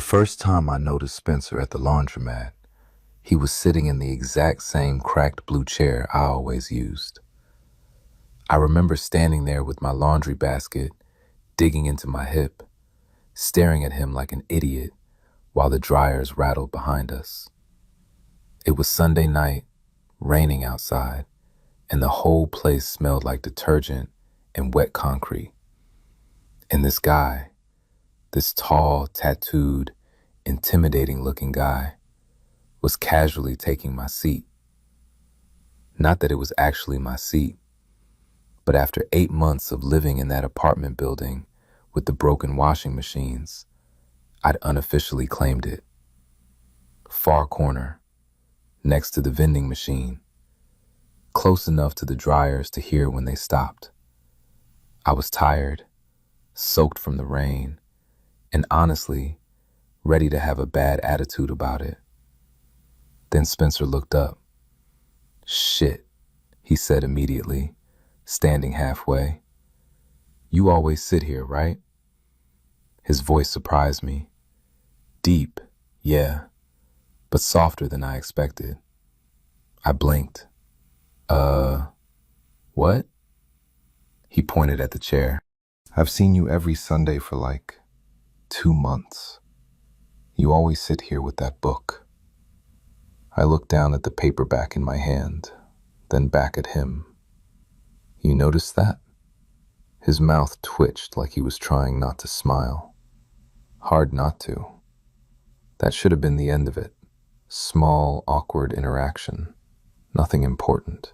first time I noticed Spencer at the laundromat, he was sitting in the exact same cracked blue chair I always used. I remember standing there with my laundry basket, digging into my hip, staring at him like an idiot while the dryers rattled behind us. It was Sunday night, raining outside, and the whole place smelled like detergent and wet concrete. And this guy, this tall, tattooed, intimidating-looking guy, was casually taking my seat. Not that it was actually my seat, but after 8 months of living in that apartment building with the broken washing machines, I'd unofficially claimed it. Far corner, next to the vending machine, close enough to the dryers to hear when they stopped. I was tired, soaked from the rain, and honestly, ready to have a bad attitude about it. Then Spencer looked up. "Shit," he said immediately, standing halfway. "You always sit here, right?" His voice surprised me. Deep, yeah, but softer than I expected. I blinked. What?" He pointed at the chair. "I've seen you every Sunday for like 2 months. You always sit here with that book." I looked down at the paperback in my hand, then back at him. "You noticed that?" His mouth twitched like he was trying not to smile. Hard not to. That should have been the end of it. Small, awkward interaction. Nothing important.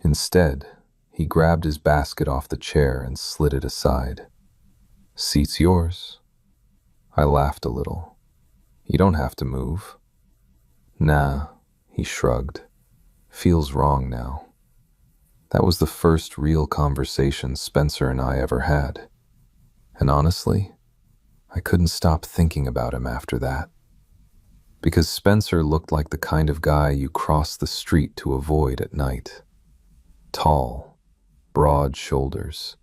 Instead, he grabbed his basket off the chair and slid it aside. "Seat's yours." I laughed a little. "You don't have to move." "Nah," he shrugged. "Feels wrong now." That was the first real conversation Spencer and I ever had. And honestly, I couldn't stop thinking about him after that. Because Spencer looked like the kind of guy you cross the street to avoid at night. Tall, broad shoulders,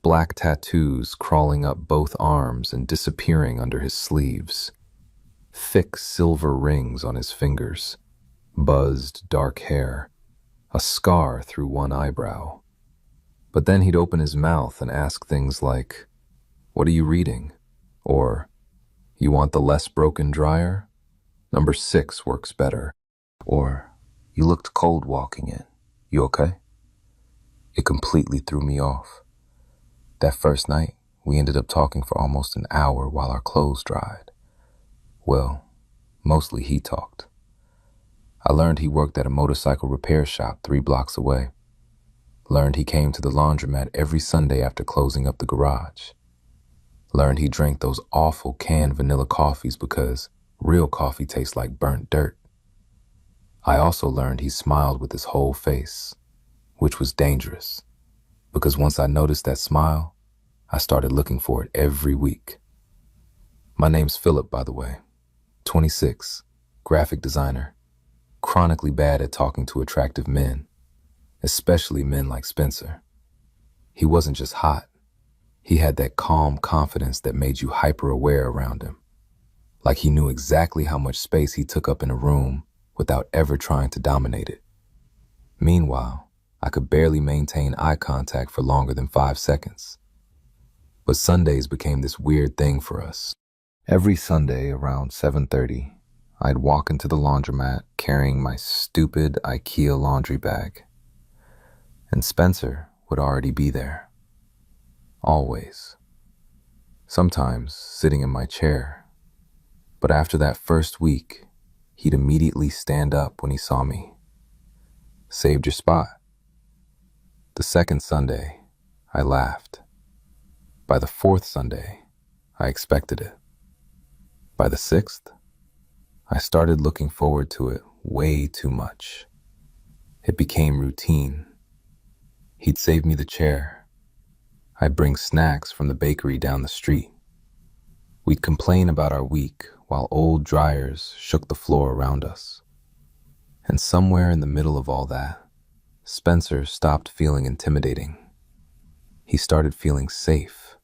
black tattoos crawling up both arms and disappearing under his sleeves, thick silver rings on his fingers, buzzed dark hair, a scar through one eyebrow. But then he'd open his mouth and ask things like, "What are you reading?" Or, "You want the less broken dryer? Number 6 works better." Or, "You looked cold walking in. You okay?" It completely threw me off. That first night, we ended up talking for almost an hour while our clothes dried. Well, mostly he talked. I learned he worked at a motorcycle repair shop 3 blocks away. Learned he came to the laundromat every Sunday after closing up the garage. Learned he drank those awful canned vanilla coffees because real coffee tastes like burnt dirt. I also learned he smiled with his whole face, which was dangerous, because once I noticed that smile, I started looking for it every week. My name's Philip, by the way. 26, graphic designer, chronically bad at talking to attractive men, especially men like Spencer. He wasn't just hot. He had that calm confidence that made you hyper-aware around him, like he knew exactly how much space he took up in a room without ever trying to dominate it. Meanwhile, I could barely maintain eye contact for longer than 5 seconds. But Sundays became this weird thing for us. Every Sunday around 7:30, I'd walk into the laundromat carrying my stupid IKEA laundry bag. And Spencer would already be there. Always. Sometimes sitting in my chair. But after that first week, he'd immediately stand up when he saw me. "Saved your spot." The second Sunday, I laughed. By the 4th Sunday, I expected it. By the 6th, I started looking forward to it way too much. It became routine. He'd save me the chair. I'd bring snacks from the bakery down the street. We'd complain about our week while old dryers shook the floor around us. And somewhere in the middle of all that, Spencer stopped feeling intimidating. He started feeling safe,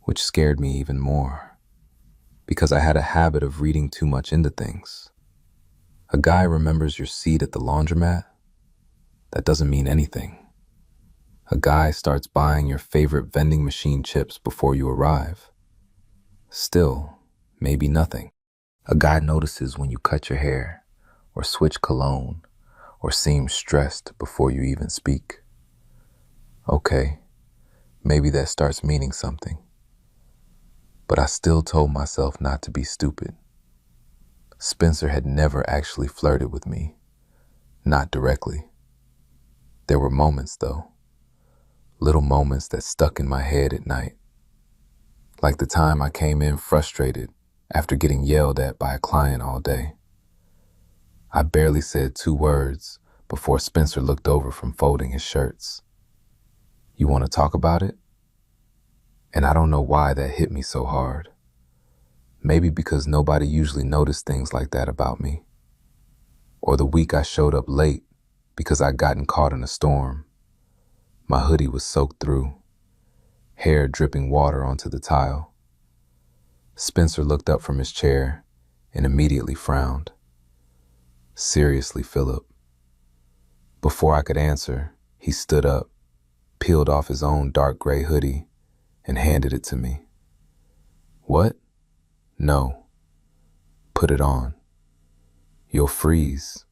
which scared me even more. because I had a habit of reading too much into things. A guy remembers your seat at the laundromat? That doesn't mean anything. A guy starts buying your favorite vending machine chips before you arrive. Still, maybe nothing. A guy notices when you cut your hair, or switch cologne, or seem stressed before you even speak. Okay, maybe that starts meaning something. But I still told myself not to be stupid. Spencer had never actually flirted with me, not directly. There were moments, though, little moments that stuck in my head at night. Like the time I came in frustrated after getting yelled at by a client all day. I barely said 2 words before Spencer looked over from folding his shirts. You want to talk about it? And I don't know why that hit me so hard. Maybe because nobody usually noticed things like that about me. Or the week I showed up late because I'd gotten caught in a storm. My hoodie was soaked through, hair dripping water onto the tile. Spencer looked up from his chair and immediately frowned. Seriously, Philip. Before I could answer, he stood up, peeled off his own dark gray hoodie, and handed it to me. What? No. Put it on. You'll freeze.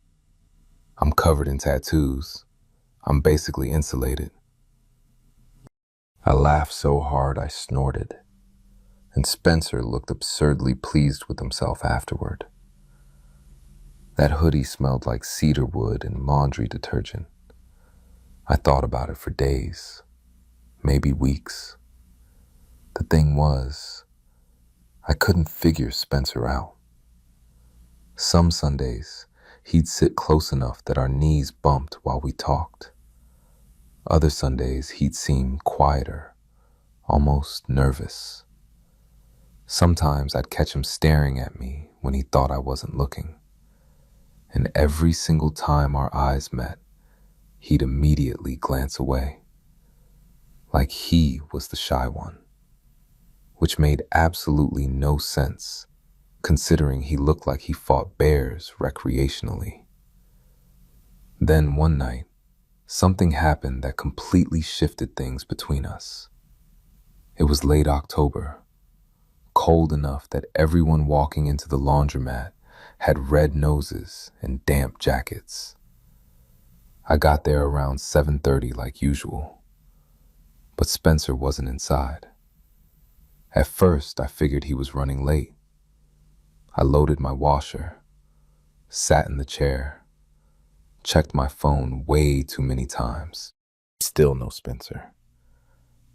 I'm covered in tattoos. I'm basically insulated. I laughed so hard I snorted, and Spencer looked absurdly pleased with himself afterward. That hoodie smelled like cedar wood and laundry detergent. I thought about it for days, maybe weeks. The thing was, I couldn't figure Spencer out. Some Sundays, he'd sit close enough that our knees bumped while we talked. Other Sundays, he'd seem quieter, almost nervous. Sometimes I'd catch him staring at me when he thought I wasn't looking. And every single time our eyes met, he'd immediately glance away, like he was the shy one, which made absolutely no sense, considering he looked like he fought bears recreationally. Then one night, something happened that completely shifted things between us. It was late October, cold enough that everyone walking into the laundromat had red noses and damp jackets. I got there around 7:30 like usual, but Spencer wasn't inside. At first, I figured he was running late. I loaded my washer, sat in the chair, checked my phone way too many times. Still no Spencer.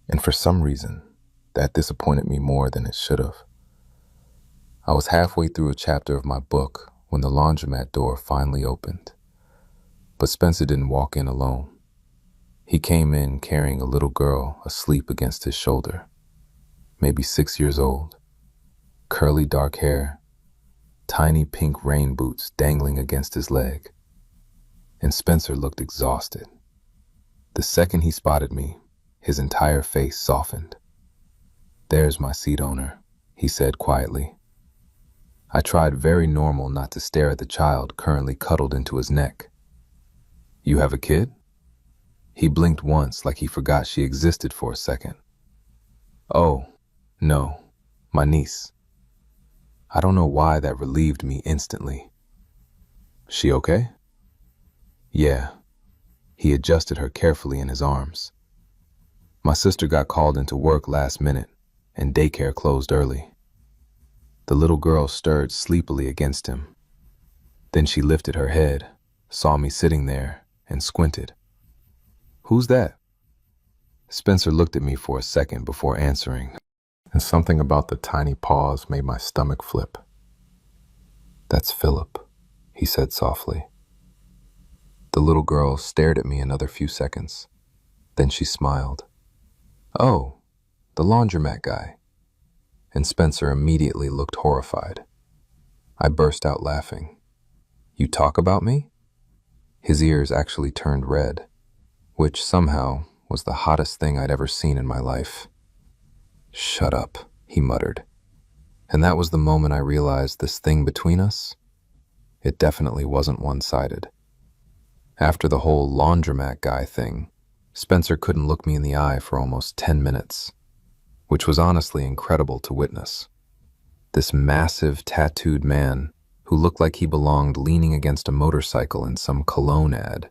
And for some reason, that disappointed me more than it should have. I was halfway through a chapter of my book when the laundromat door finally opened. But Spencer didn't walk in alone. He came in carrying a little girl asleep against his shoulder, maybe 6 years old, curly dark hair, tiny pink rain boots dangling against his leg. And Spencer looked exhausted. The second he spotted me, his entire face softened. "There's my seat owner," he said quietly. I tried very normal not to stare at the child currently cuddled into his neck. "You have a kid?" He blinked once like he forgot she existed for a second. "Oh, no, my niece." I don't know why that relieved me instantly. "She okay?" "Yeah." He adjusted her carefully in his arms. "My sister got called into work last minute, and daycare closed early." The little girl stirred sleepily against him. Then she lifted her head, saw me sitting there, and squinted. "Who's that?" Spencer looked at me for a second before answering, and something about the tiny paws made my stomach flip. "That's Philip," he said softly. The little girl stared at me another few seconds. Then she smiled. "Oh, the laundromat guy." And Spencer immediately looked horrified. I burst out laughing. "You talk about me?" His ears actually turned red, which somehow was the hottest thing I'd ever seen in my life. "Shut up," he muttered. And that was the moment I realized this thing between us, it definitely wasn't one-sided. After the whole laundromat guy thing, Spencer couldn't look me in the eye for almost 10 minutes, which was honestly incredible to witness. This massive, tattooed man, who looked like he belonged leaning against a motorcycle in some cologne ad,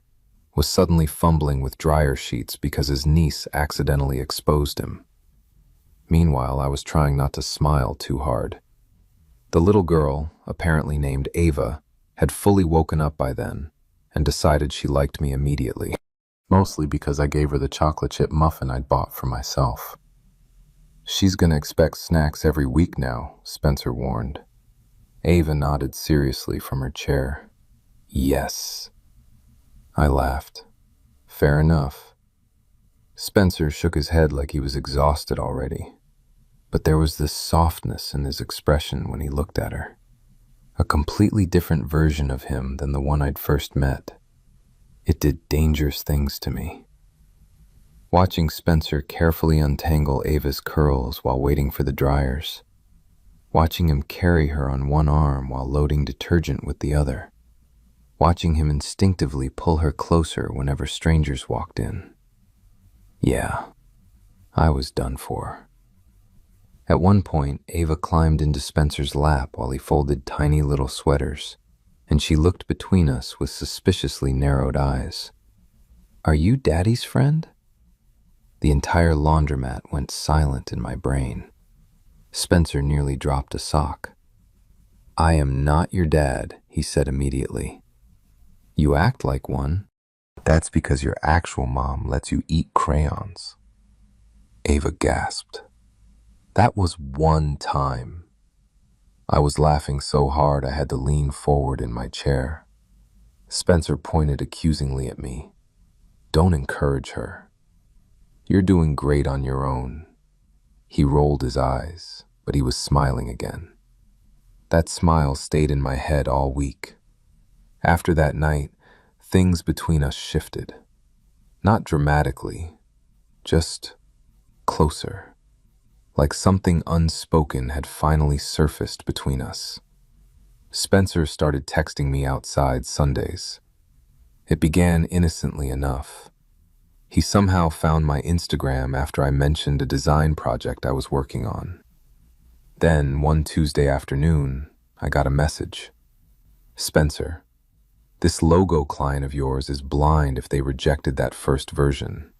was suddenly fumbling with dryer sheets because his niece accidentally exposed him. Meanwhile, I was trying not to smile too hard. The little girl, apparently named Ava, had fully woken up by then and decided she liked me immediately, mostly because I gave her the chocolate chip muffin I'd bought for myself. "She's gonna expect snacks every week now," Spencer warned. Ava nodded seriously from her chair. "Yes." I laughed. "Fair enough." Spencer shook his head like he was exhausted already, but there was this softness in his expression when he looked at her. A completely different version of him than the one I'd first met. It did dangerous things to me. Watching Spencer carefully untangle Ava's curls while waiting for the dryers, watching him carry her on one arm while loading detergent with the other, watching him instinctively pull her closer whenever strangers walked in. Yeah, I was done for. At one point, Ava climbed into Spencer's lap while he folded tiny little sweaters, and she looked between us with suspiciously narrowed eyes. "Are you Daddy's friend?" The entire laundromat went silent in my brain. Spencer nearly dropped a sock. "I am not your dad," he said immediately. "You act like one." "That's because your actual mom lets you eat crayons." Ava gasped. That was one time. I was laughing so hard I had to lean forward in my chair. Spencer pointed accusingly at me. "Don't encourage her. You're doing great on your own." He rolled his eyes, but he was smiling again. That smile stayed in my head all week. After that night, things between us shifted. Not dramatically, just closer. Like something unspoken had finally surfaced between us. Spencer started texting me outside Sundays. It began innocently enough. He somehow found my Instagram after I mentioned a design project I was working on. Then, one Tuesday afternoon, I got a message. "Spencer, this logo client of yours is blind if they rejected that first version."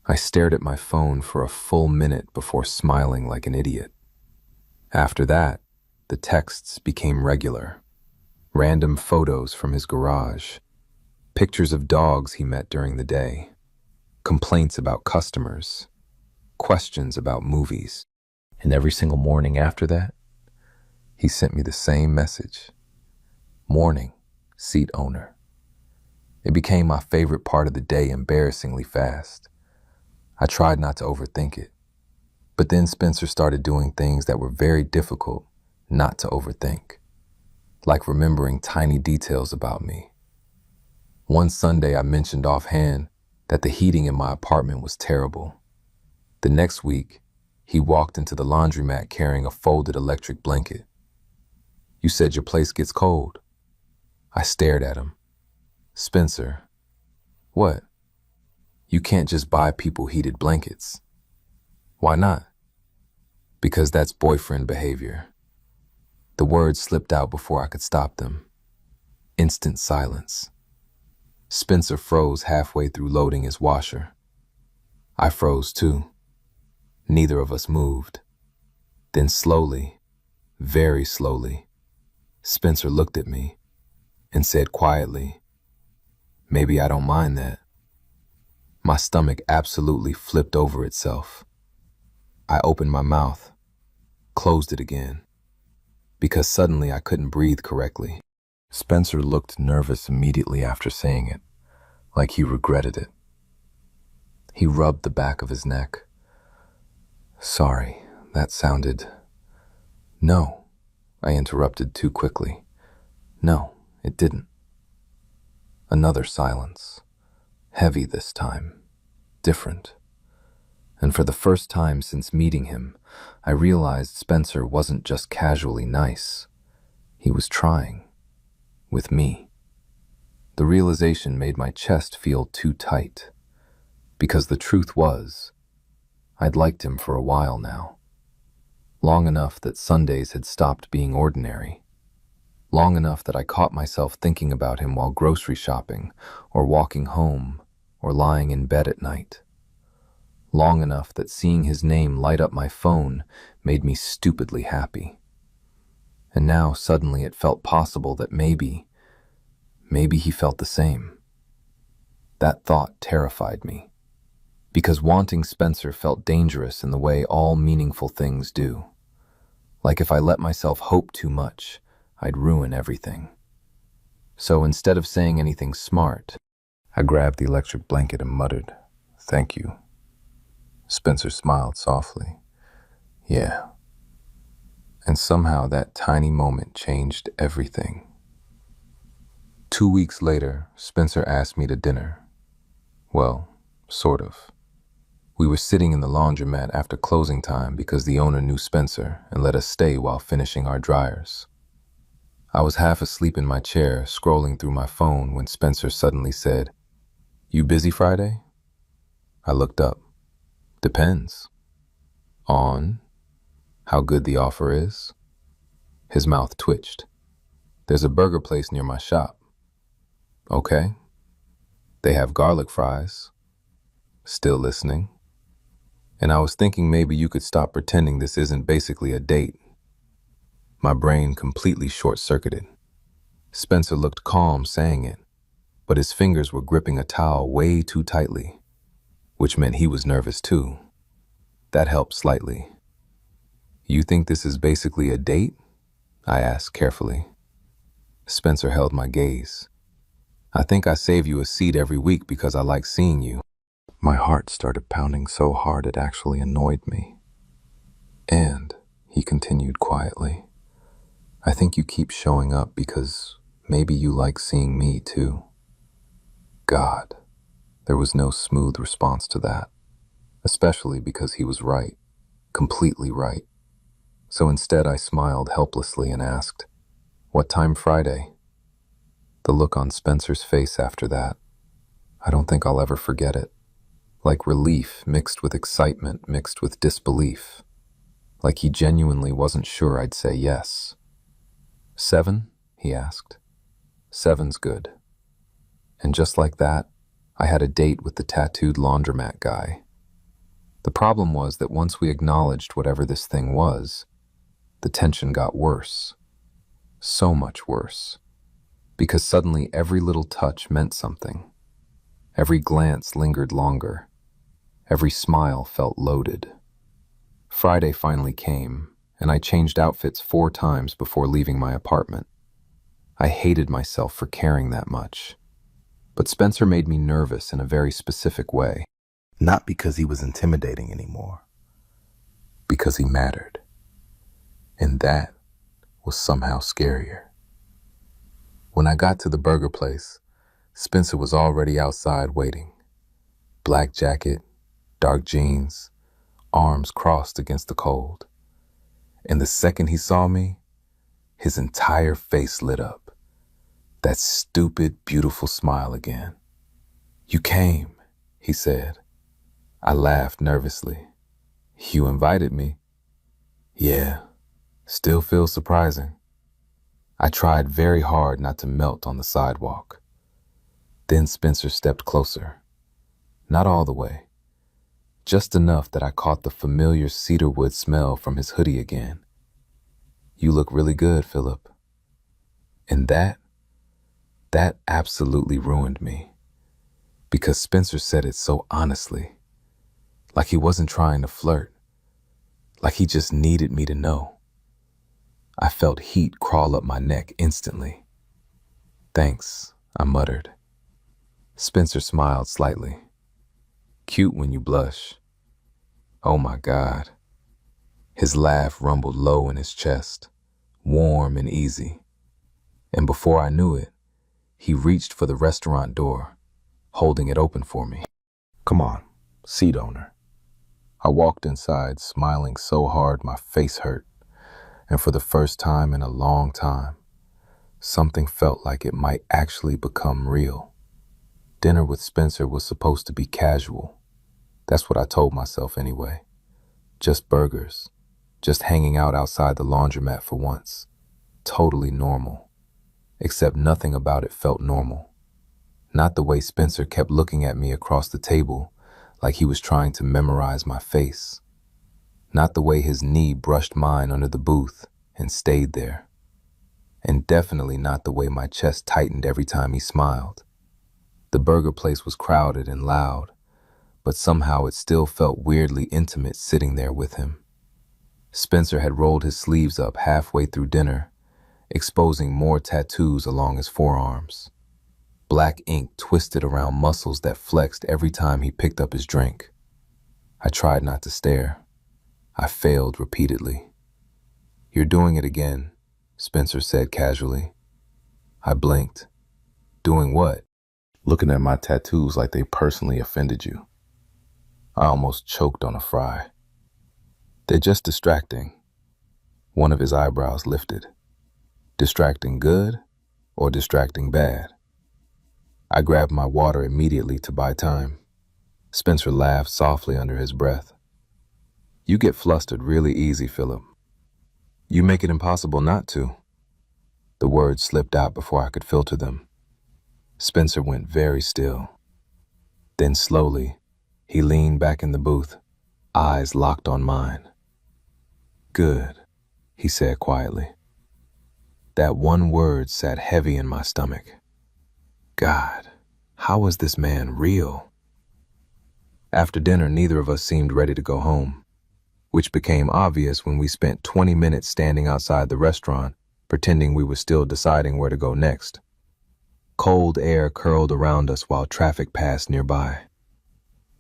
I stared at my phone for a full minute before smiling like an idiot. After that, the texts became regular. Random photos from his garage, pictures of dogs he met during the day, complaints about customers, questions about movies. And every single morning after that, he sent me the same message. "Morning, seat owner." It became my favorite part of the day embarrassingly fast. I tried not to overthink it. But then Spencer started doing things that were very difficult not to overthink, like remembering tiny details about me. One Sunday I mentioned offhand that the heating in my apartment was terrible. The next week, he walked into the laundromat carrying a folded electric blanket. "You said your place gets cold." I stared at him. "Spencer, what? You can't just buy people heated blankets." "Why not?" "Because that's boyfriend behavior." The words slipped out before I could stop them. Instant silence. Spencer froze halfway through loading his washer. I froze too. Neither of us moved. Then slowly, very slowly, Spencer looked at me and said quietly, "Maybe I don't mind that." My stomach absolutely flipped over itself. I opened my mouth, closed it again, because suddenly I couldn't breathe correctly. Spencer looked nervous immediately after saying it, like he regretted it. He rubbed the back of his neck. "Sorry, that sounded..." "No," I interrupted too quickly. "No, it didn't." Another silence. Heavy this time. Different. And for the first time since meeting him, I realized Spencer wasn't just casually nice. He was trying. With me. The realization made my chest feel too tight. Because the truth was, I'd liked him for a while now. Long enough that Sundays had stopped being ordinary. Long enough that I caught myself thinking about him while grocery shopping, or walking home, or lying in bed at night. Long enough that seeing his name light up my phone made me stupidly happy. And now suddenly it felt possible that maybe he felt the same. That thought terrified me, because wanting Spencer felt dangerous in the way all meaningful things do. Like if I let myself hope too much, I'd ruin everything. So instead of saying anything smart, I grabbed the electric blanket and muttered, "Thank you." Spencer smiled softly. "Yeah." And somehow that tiny moment changed everything. 2 weeks later, Spencer asked me to dinner. Well, sort of. We were sitting in the laundromat after closing time because the owner knew Spencer and let us stay while finishing our dryers. I was half asleep in my chair, scrolling through my phone when Spencer suddenly said, "You busy Friday?" I looked up. "Depends. On how good the offer is?" His mouth twitched. "There's a burger place near my shop." "Okay. They have garlic fries." Still listening. "And I was thinking maybe you could stop pretending this isn't basically a date." My brain completely short-circuited. Spencer looked calm saying it, but his fingers were gripping a towel way too tightly, which meant he was nervous too. That helped slightly. "You think this is basically a date?" I asked carefully. Spencer held my gaze. "I think I save you a seat every week because I like seeing you." My heart started pounding so hard it actually annoyed me. "And," he continued quietly, "I think you keep showing up because maybe you like seeing me too." God, there was no smooth response to that, especially because he was right, completely right. So instead I smiled helplessly and asked, "What time Friday?" The look on Spencer's face after that, I don't think I'll ever forget it. Like relief mixed with excitement mixed with disbelief. Like he genuinely wasn't sure I'd say yes. "7?" he asked. "7's good." And just like that, I had a date with the tattooed laundromat guy. The problem was that once we acknowledged whatever this thing was, the tension got worse. So much worse. Because suddenly every little touch meant something. Every glance lingered longer. Every smile felt loaded. Friday finally came, and I changed outfits 4 times before leaving my apartment. I hated myself for caring that much. But Spencer made me nervous in a very specific way. Not because he was intimidating anymore. Because he mattered. And that was somehow scarier. When I got to the burger place, Spencer was already outside waiting. Black jacket, dark jeans, arms crossed against the cold. And the second he saw me, his entire face lit up. That stupid, beautiful smile again. "You came," he said. I laughed nervously. "You invited me?" "Yeah, still feels surprising." I tried very hard not to melt on the sidewalk. Then Spencer stepped closer. Not all the way. Just enough that I caught the familiar cedarwood smell from his hoodie again. "You look really good, Philip." And that absolutely ruined me. Because Spencer said it so honestly. Like he wasn't trying to flirt. Like he just needed me to know. I felt heat crawl up my neck instantly. "Thanks," I muttered. Spencer smiled slightly. "Cute when you blush." Oh my God. His laugh rumbled low in his chest, warm and easy. And before I knew it, he reached for the restaurant door, holding it open for me. "Come on, seat owner." I walked inside, smiling so hard my face hurt, and for the first time in a long time, something felt like it might actually become real. Dinner with Spencer was supposed to be casual. That's what I told myself anyway. Just burgers. Just hanging out outside the laundromat for once. Totally normal. Except nothing about it felt normal. Not the way Spencer kept looking at me across the table like he was trying to memorize my face. Not the way his knee brushed mine under the booth and stayed there. And definitely not the way my chest tightened every time he smiled. The burger place was crowded and loud, but somehow it still felt weirdly intimate sitting there with him. Spencer had rolled his sleeves up halfway through dinner, exposing more tattoos along his forearms. Black ink twisted around muscles that flexed every time he picked up his drink. I tried not to stare. I failed repeatedly. "You're doing it again," Spencer said casually. I blinked. "Doing what?" "Looking at my tattoos like they personally offended you." I almost choked on a fry. "They're just distracting." One of his eyebrows lifted. "Distracting good or distracting bad?" I grabbed my water immediately to buy time. Spencer laughed softly under his breath. "You get flustered really easy, Philip. You make it impossible not to." The words slipped out before I could filter them. Spencer went very still. Then slowly, he leaned back in the booth, eyes locked on mine. "Good," he said quietly. That one word sat heavy in my stomach. God, how was this man real? After dinner, neither of us seemed ready to go home, which became obvious when we spent 20 minutes standing outside the restaurant, pretending we were still deciding where to go next. Cold air curled around us while traffic passed nearby.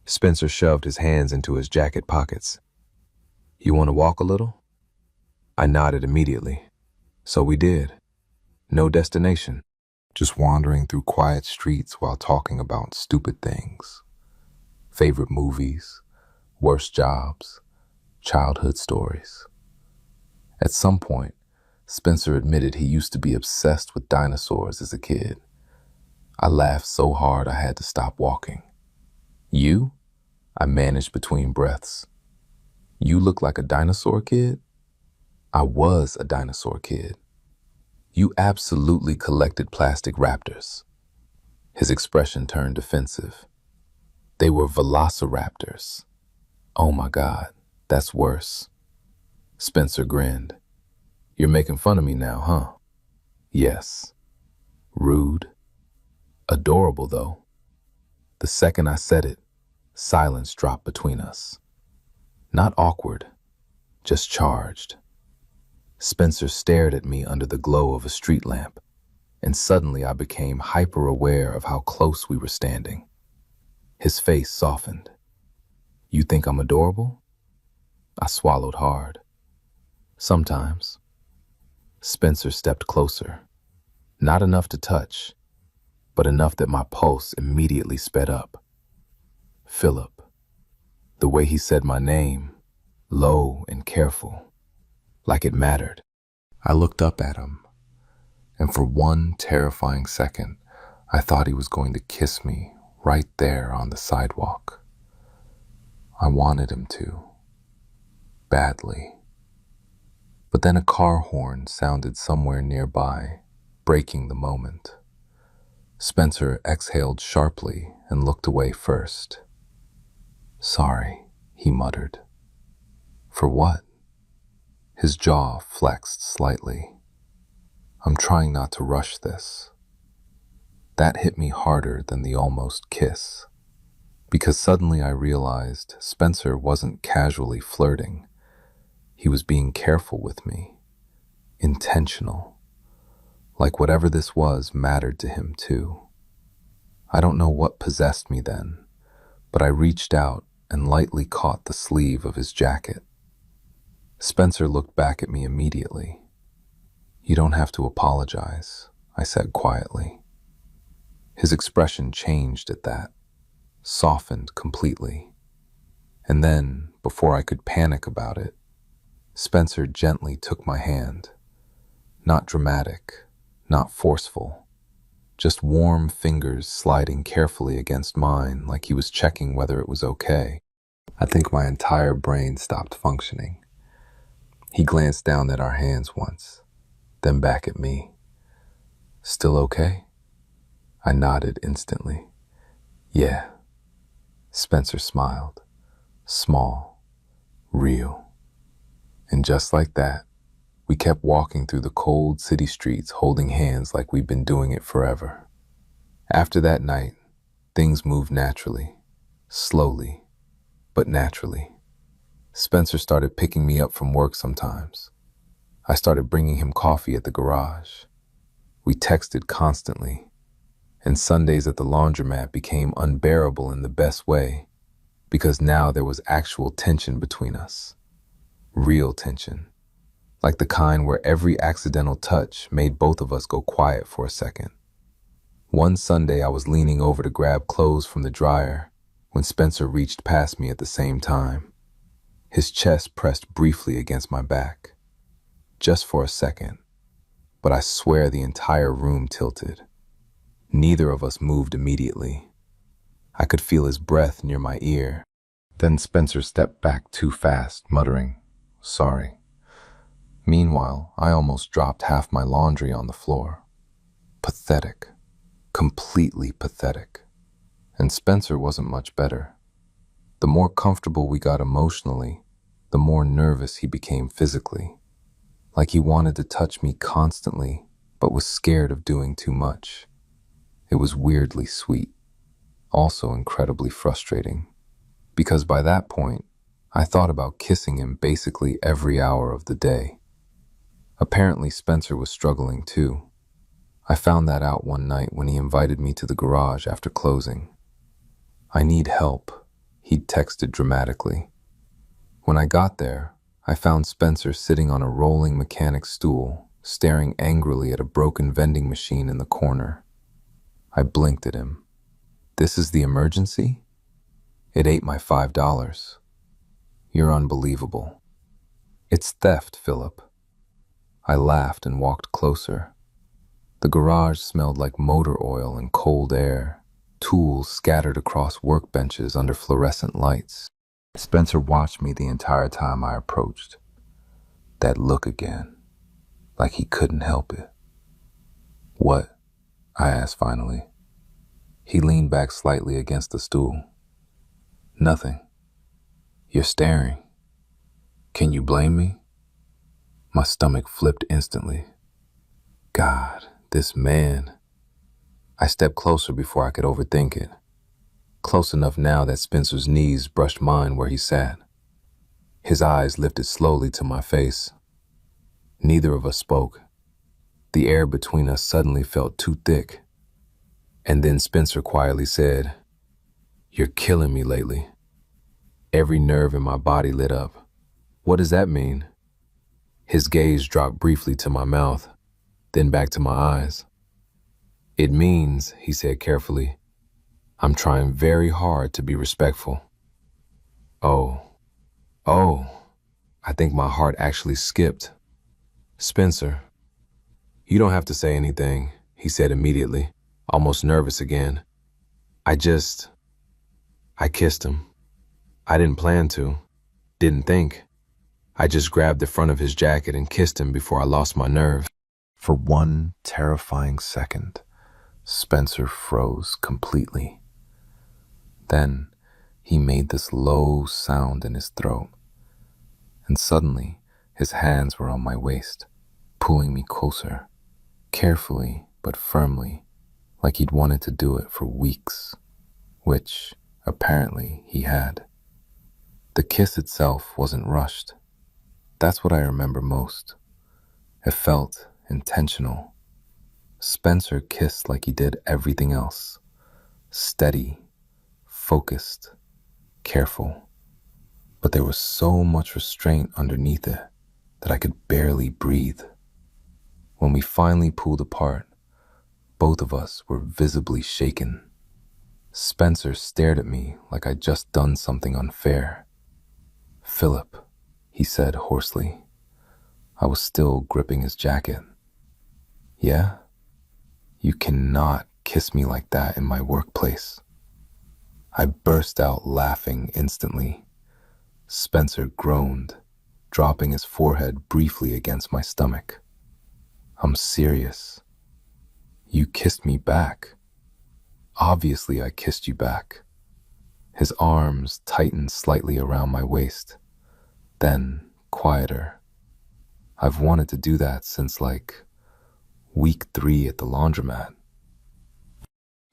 Spencer shoved his hands into his jacket pockets. "You want to walk a little?" I nodded immediately. So we did. No destination. Just wandering through quiet streets while talking about stupid things. Favorite movies, worst jobs, childhood stories. At some point, Spencer admitted he used to be obsessed with dinosaurs as a kid. I laughed so hard I had to stop walking. "You?" I managed between breaths. "You look like a dinosaur kid?" I was a dinosaur kid. "You absolutely collected plastic raptors." His expression turned defensive. "They were velociraptors." "Oh my God, that's worse." Spencer grinned. "You're making fun of me now, huh?" "Yes." Rude. Adorable, though. The second I said it, silence dropped between us. Not awkward, just charged. Spencer stared at me under the glow of a street lamp, and suddenly I became hyper-aware of how close we were standing. His face softened. "You think I'm adorable?" I swallowed hard. "Sometimes." Spencer stepped closer. Not enough to touch, but enough that my pulse immediately sped up. "Philip." The way he said my name, low and careful, like it mattered. I looked up at him, and for one terrifying second, I thought he was going to kiss me right there on the sidewalk. I wanted him to, badly. But then a car horn sounded somewhere nearby, breaking the moment. Spencer exhaled sharply and looked away first. "Sorry," he muttered. "For what?" His jaw flexed slightly. "I'm trying not to rush this." That hit me harder than the almost kiss, because suddenly I realized Spencer wasn't casually flirting. He was being careful with me, intentional, like whatever this was mattered to him too. I don't know what possessed me then, but I reached out and lightly caught the sleeve of his jacket. Spencer looked back at me immediately. "You don't have to apologize," I said quietly. His expression changed at that, softened completely. And then, before I could panic about it, Spencer gently took my hand. Not dramatic, not forceful, just warm fingers sliding carefully against mine like he was checking whether it was okay. I think my entire brain stopped functioning. He glanced down at our hands once, then back at me. Still okay? I nodded instantly. Yeah. Spencer smiled. Small. Real. And just like that, we kept walking through the cold city streets holding hands like we'd been doing it forever. After that night, things moved naturally. Slowly, but naturally. Spencer started picking me up from work sometimes. I started bringing him coffee at the garage. We texted constantly, and Sundays at the laundromat became unbearable in the best way, because now there was actual tension between us. Real tension. Like the kind where every accidental touch made both of us go quiet for a second. One Sunday I was leaning over to grab clothes from the dryer when Spencer reached past me at the same time. His chest pressed briefly against my back. Just for a second, but I swear the entire room tilted. Neither of us moved immediately. I could feel his breath near my ear. Then Spencer stepped back too fast, muttering, "Sorry." Meanwhile, I almost dropped half my laundry on the floor. Pathetic. Completely pathetic. And Spencer wasn't much better. The more comfortable we got emotionally, the more nervous he became physically. Like he wanted to touch me constantly, but was scared of doing too much. It was weirdly sweet, also incredibly frustrating, because by that point, I thought about kissing him basically every hour of the day. Apparently, Spencer was struggling too. I found that out one night when he invited me to the garage after closing. "I need help," he'd texted dramatically. When I got there, I found Spencer sitting on a rolling mechanic stool, staring angrily at a broken vending machine in the corner. I blinked at him. "This is the emergency? It ate my $5. You're unbelievable." "It's theft, Philip." I laughed and walked closer. The garage smelled like motor oil and cold air, tools scattered across workbenches under fluorescent lights. Spencer watched me the entire time I approached. That look again, like he couldn't help it. "What?" I asked finally. He leaned back slightly against the stool. "Nothing. You're staring. Can you blame me?" My stomach flipped instantly. God, this man. I stepped closer before I could overthink it. Close enough now that Spencer's knees brushed mine where he sat. His eyes lifted slowly to my face. Neither of us spoke. The air between us suddenly felt too thick. And then Spencer quietly said, "You're killing me lately." Every nerve in my body lit up. "What does that mean?" His gaze dropped briefly to my mouth, then back to my eyes. "It means," he said carefully, "I'm trying very hard to be respectful." Oh, oh, I think my heart actually skipped. "Spencer, you don't have to say anything," he said immediately, almost nervous again. I kissed him. I didn't plan to, didn't think. I just grabbed the front of his jacket and kissed him before I lost my nerve." For one terrifying second, Spencer froze completely. Then he made this low sound in his throat, and suddenly his hands were on my waist, pulling me closer, carefully but firmly, like he'd wanted to do it for weeks, which apparently he had. The kiss itself wasn't rushed. That's what I remember most. It felt intentional. Spencer kissed like he did everything else. Steady, focused, careful. But there was so much restraint underneath it that I could barely breathe. When we finally pulled apart, both of us were visibly shaken. Spencer stared at me like I'd just done something unfair. Philip, he said hoarsely. I was still gripping his jacket. Yeah? You cannot kiss me like that in my workplace. I burst out laughing instantly. Spencer groaned, dropping his forehead briefly against my stomach. I'm serious. You kissed me back. Obviously, I kissed you back. His arms tightened slightly around my waist, then quieter. I've wanted to do that since week 3 at the laundromat.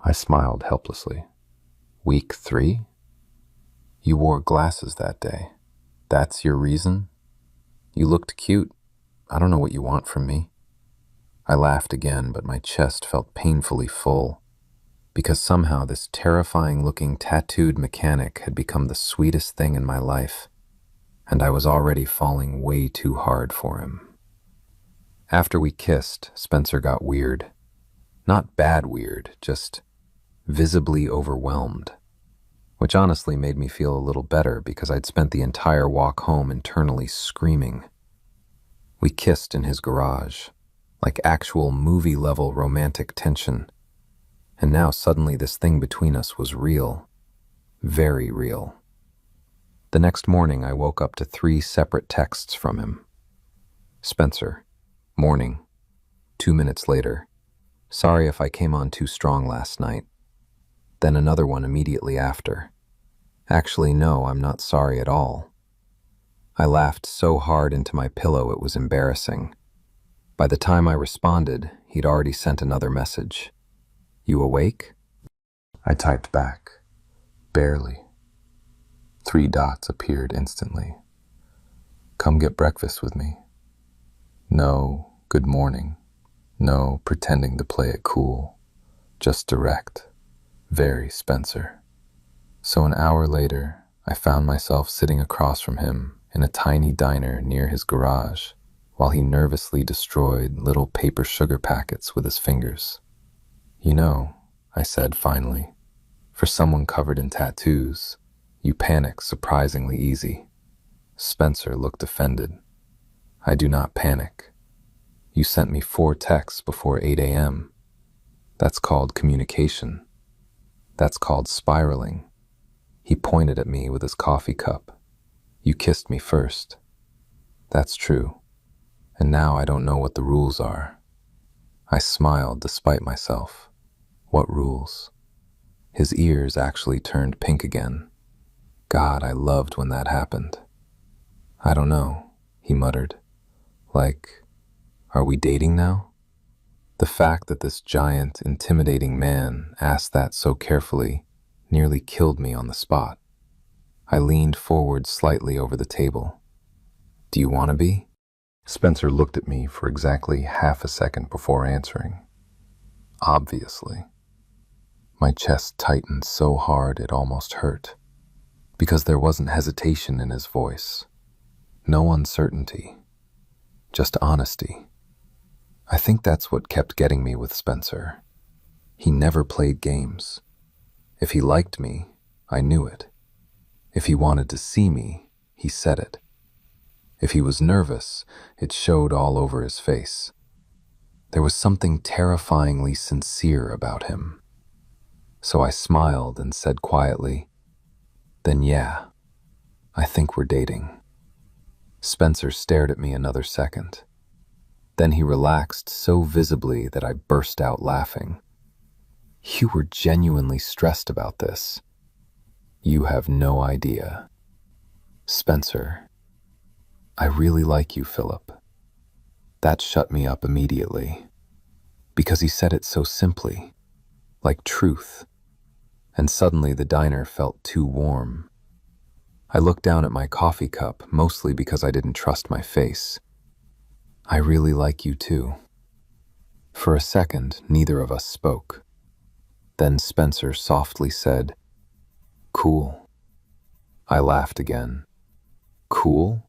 I smiled helplessly. Week 3? You wore glasses that day. That's your reason? You looked cute. I don't know what you want from me. I laughed again, but my chest felt painfully full, because somehow this terrifying-looking tattooed mechanic had become the sweetest thing in my life, and I was already falling way too hard for him. After we kissed, Spencer got weird. Not bad weird, just visibly overwhelmed, which honestly made me feel a little better because I'd spent the entire walk home internally screaming. We kissed in his garage, like actual movie-level romantic tension, and now suddenly this thing between us was real, very real. The next morning I woke up to 3 separate texts from him. Spencer, morning. 2 minutes later, sorry if I came on too strong last night. Then another one immediately after. Actually, no, I'm not sorry at all. I laughed so hard into my pillow it was embarrassing. By the time I responded, he'd already sent another message. You awake? I typed back. Barely. 3 dots appeared instantly. Come get breakfast with me. No, good morning. No, pretending to play it cool. Just direct. Very Spencer. So an hour later, I found myself sitting across from him in a tiny diner near his garage while he nervously destroyed little paper sugar packets with his fingers. You know, I said finally, for someone covered in tattoos, you panic surprisingly easy. Spencer looked offended. I do not panic. You sent me 4 texts before 8 a.m. That's called communication. That's called spiraling. He pointed at me with his coffee cup. You kissed me first. That's true. And now I don't know what the rules are. I smiled despite myself. What rules? His ears actually turned pink again. God, I loved when that happened. I don't know, he muttered. Are we dating now? The fact that this giant, intimidating man asked that so carefully nearly killed me on the spot. I leaned forward slightly over the table. Do you want to be? Spencer looked at me for exactly half a second before answering. Obviously. My chest tightened so hard it almost hurt, because there wasn't hesitation in his voice. No uncertainty. Just honesty. I think that's what kept getting me with Spencer. He never played games. If he liked me, I knew it. If he wanted to see me, he said it. If he was nervous, it showed all over his face. There was something terrifyingly sincere about him. So I smiled and said quietly, Then yeah, I think we're dating. Spencer stared at me another second. Then he relaxed so visibly that I burst out laughing. You were genuinely stressed about this. You have no idea. Spencer, I really like you, Philip. That shut me up immediately, because he said it so simply, like truth, and suddenly the diner felt too warm. I looked down at my coffee cup, mostly because I didn't trust my face. I really like you too. For a second, neither of us spoke. Then Spencer softly said, Cool. I laughed again. Cool?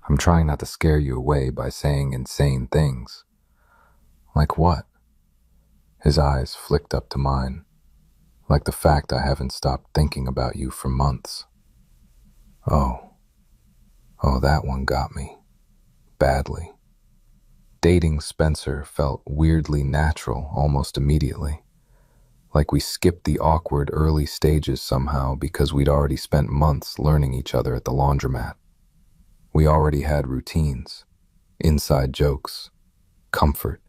I'm trying not to scare you away by saying insane things. Like what? His eyes flicked up to mine, like the fact I haven't stopped thinking about you for months. Oh, Oh, that one got me. Badly. Dating Spencer felt weirdly natural almost immediately. Like we skipped the awkward early stages somehow because we'd already spent months learning each other at the laundromat. We already had routines, inside jokes, comfort.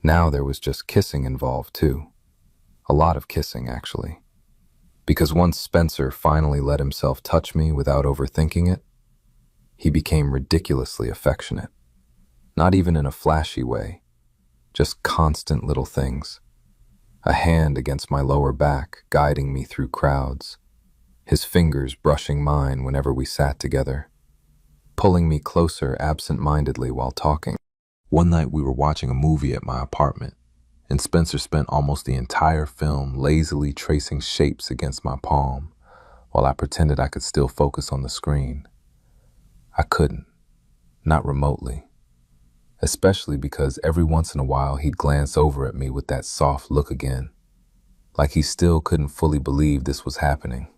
Now there was just kissing involved too. A lot of kissing, actually. Because once Spencer finally let himself touch me without overthinking it, he became ridiculously affectionate. Not even in a flashy way, just constant little things. A hand against my lower back, guiding me through crowds. His fingers brushing mine whenever we sat together. Pulling me closer absent-mindedly while talking. One night we were watching a movie at my apartment, and Spencer spent almost the entire film lazily tracing shapes against my palm, while I pretended I could still focus on the screen. I couldn't, not remotely. Especially because every once in a while he'd glance over at me with that soft look again, like he still couldn't fully believe this was happening.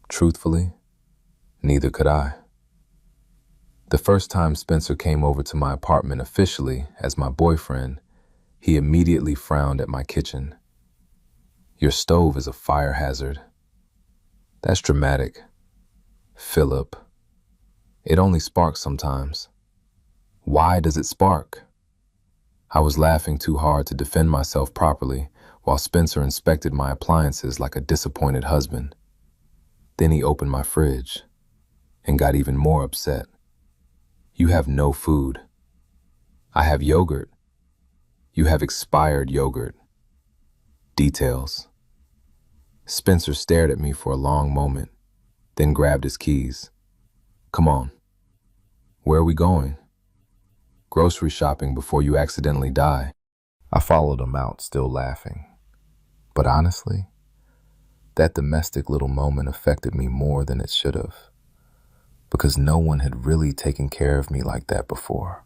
Truthfully, neither could I. The first time Spencer came over to my apartment officially as my boyfriend, he immediately frowned at my kitchen. "Your stove is a fire hazard." "That's dramatic." "Philip, it only sparks sometimes." "Why does it spark?" I was laughing too hard to defend myself properly while Spencer inspected my appliances like a disappointed husband. Then he opened my fridge and got even more upset. "You have no food." "I have yogurt." "You have expired yogurt." Details. Spencer stared at me for a long moment, then grabbed his keys. "Come on." "Where are we going?" "Grocery shopping before you accidentally die." I followed him out, still laughing. But honestly, that domestic little moment affected me more than it should have, because no one had really taken care of me like that before.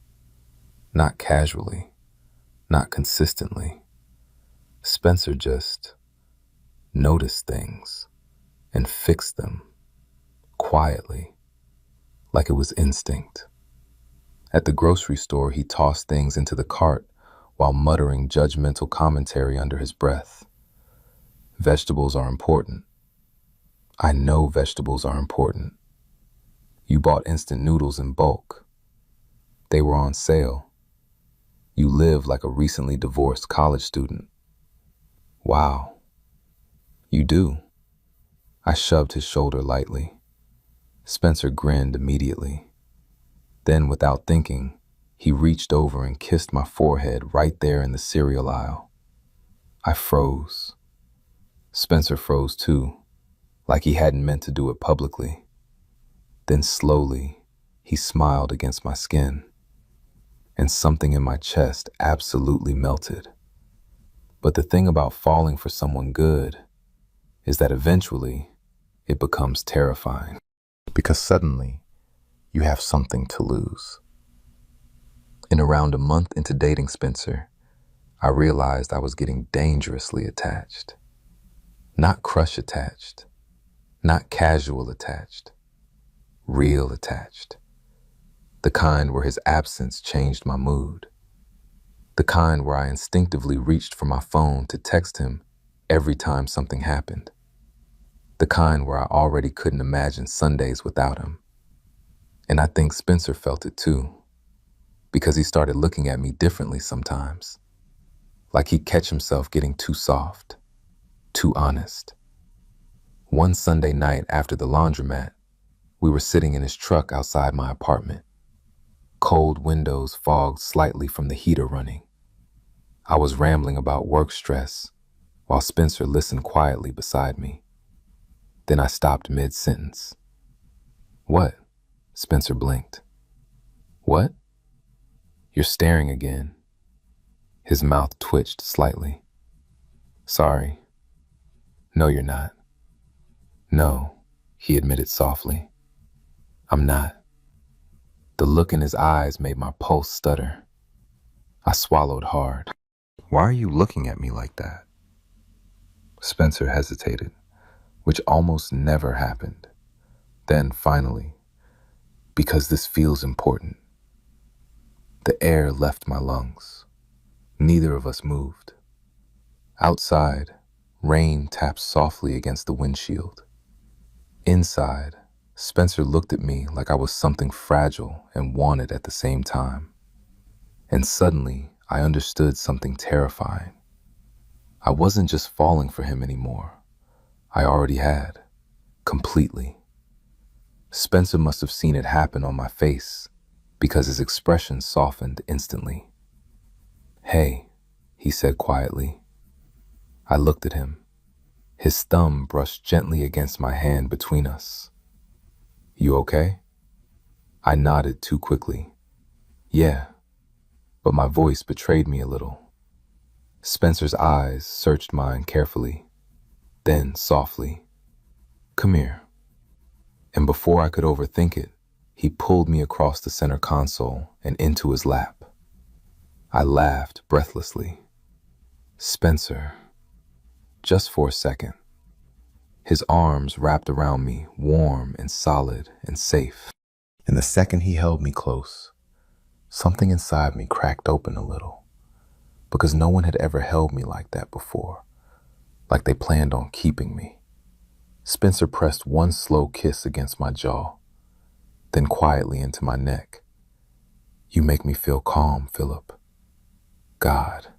Not casually, not consistently. Spencer just noticed things and fixed them quietly, like it was instinct. At the grocery store, he tossed things into the cart while muttering judgmental commentary under his breath. "Vegetables are important." "I know vegetables are important." "You bought instant noodles in bulk." "They were on sale." "You live like a recently divorced college student." "Wow, you do." I shoved his shoulder lightly. Spencer grinned immediately. Then, without thinking, he reached over and kissed my forehead right there in the cereal aisle. I froze. Spencer froze too, like he hadn't meant to do it publicly. Then slowly, he smiled against my skin, and something in my chest absolutely melted. But the thing about falling for someone good is that eventually it becomes terrifying. Because suddenly, you have something to lose. In around a month into dating Spencer, I realized I was getting dangerously attached. Not crush attached, not casual attached, real attached. The kind where his absence changed my mood. The kind where I instinctively reached for my phone to text him every time something happened. The kind where I already couldn't imagine Sundays without him. And I think Spencer felt it too, because he started looking at me differently sometimes. Like he'd catch himself getting too soft, too honest. One Sunday night after the laundromat, we were sitting in his truck outside my apartment. Cold windows fogged slightly from the heater running. I was rambling about work stress while Spencer listened quietly beside me. Then I stopped mid-sentence. "What?" Spencer blinked. "What?" "You're staring again." His mouth twitched slightly. "Sorry." "No, you're not." "No," he admitted softly. "I'm not." The look in his eyes made my pulse stutter. I swallowed hard. "Why are you looking at me like that?" Spencer hesitated, which almost never happened. Then, finally, because this feels important. The air left my lungs. Neither of us moved. Outside, rain tapped softly against the windshield. Inside, Spencer looked at me like I was something fragile and wanted at the same time. And suddenly, I understood something terrifying. I wasn't just falling for him anymore. I already had. Completely. Spencer must have seen it happen on my face, because his expression softened instantly. "Hey," he said quietly. I looked at him. His thumb brushed gently against my hand between us. "You okay?" I nodded too quickly. "Yeah," but my voice betrayed me a little. Spencer's eyes searched mine carefully, then softly, "Come here." And before I could overthink it, he pulled me across the center console and into his lap. I laughed breathlessly. "Spencer," just for a second. His arms wrapped around me, warm and solid and safe. And the second he held me close, something inside me cracked open a little, because no one had ever held me like that before, like they planned on keeping me. Spencer pressed one slow kiss against my jaw, then quietly into my neck. "You make me feel calm, Philip." God,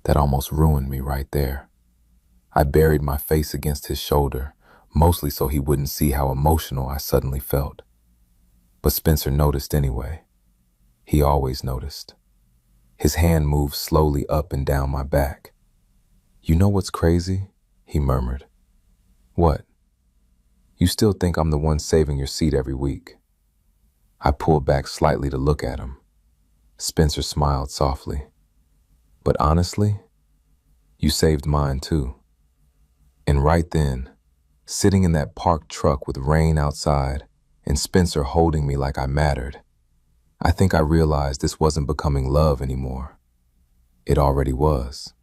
that almost ruined me right there. I buried my face against his shoulder, mostly so he wouldn't see how emotional I suddenly felt. But Spencer noticed anyway. He always noticed. His hand moved slowly up and down my back. "You know what's crazy?" he murmured. "What?" "You still think I'm the one saving your seat every week." I pulled back slightly to look at him. Spencer smiled softly. "But honestly, you saved mine too." And right then, sitting in that parked truck with rain outside and Spencer holding me like I mattered, I think I realized this wasn't becoming love anymore. It already was.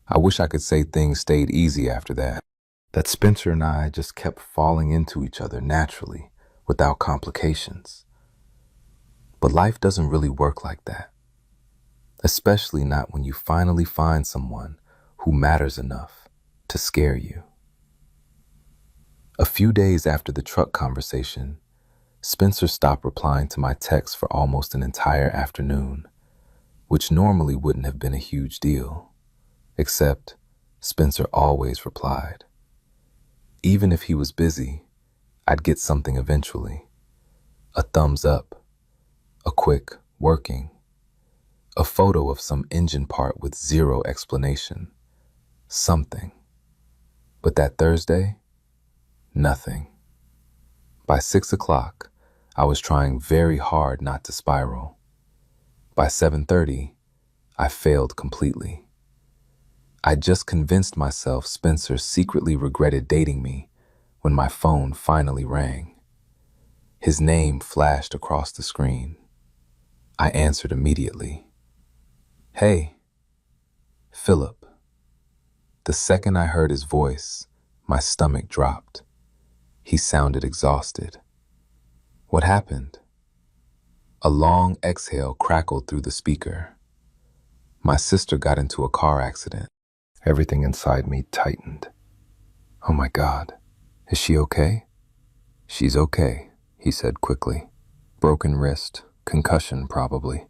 I wish I could say things stayed easy after that. That Spencer and I just kept falling into each other naturally, without complications. But life doesn't really work like that. Especially not when you finally find someone who matters enough to scare you. A few days after the truck conversation, Spencer stopped replying to my texts for almost an entire afternoon, which normally wouldn't have been a huge deal. Except, Spencer always replied. Even if he was busy, I'd get something eventually. A thumbs up, a quick working, a photo of some engine part with zero explanation. Something. But that Thursday, nothing. By 6 o'clock, I was trying very hard not to spiral. By 7:30, I failed completely. I just convinced myself Spencer secretly regretted dating me when my phone finally rang. His name flashed across the screen. I answered immediately. "Hey, Philip." The second I heard his voice, my stomach dropped. He sounded exhausted. "What happened?" A long exhale crackled through the speaker. "My sister got into a car accident." Everything inside me tightened. "Oh my God, is she okay?" "She's okay," he said quickly. "Broken wrist, concussion probably.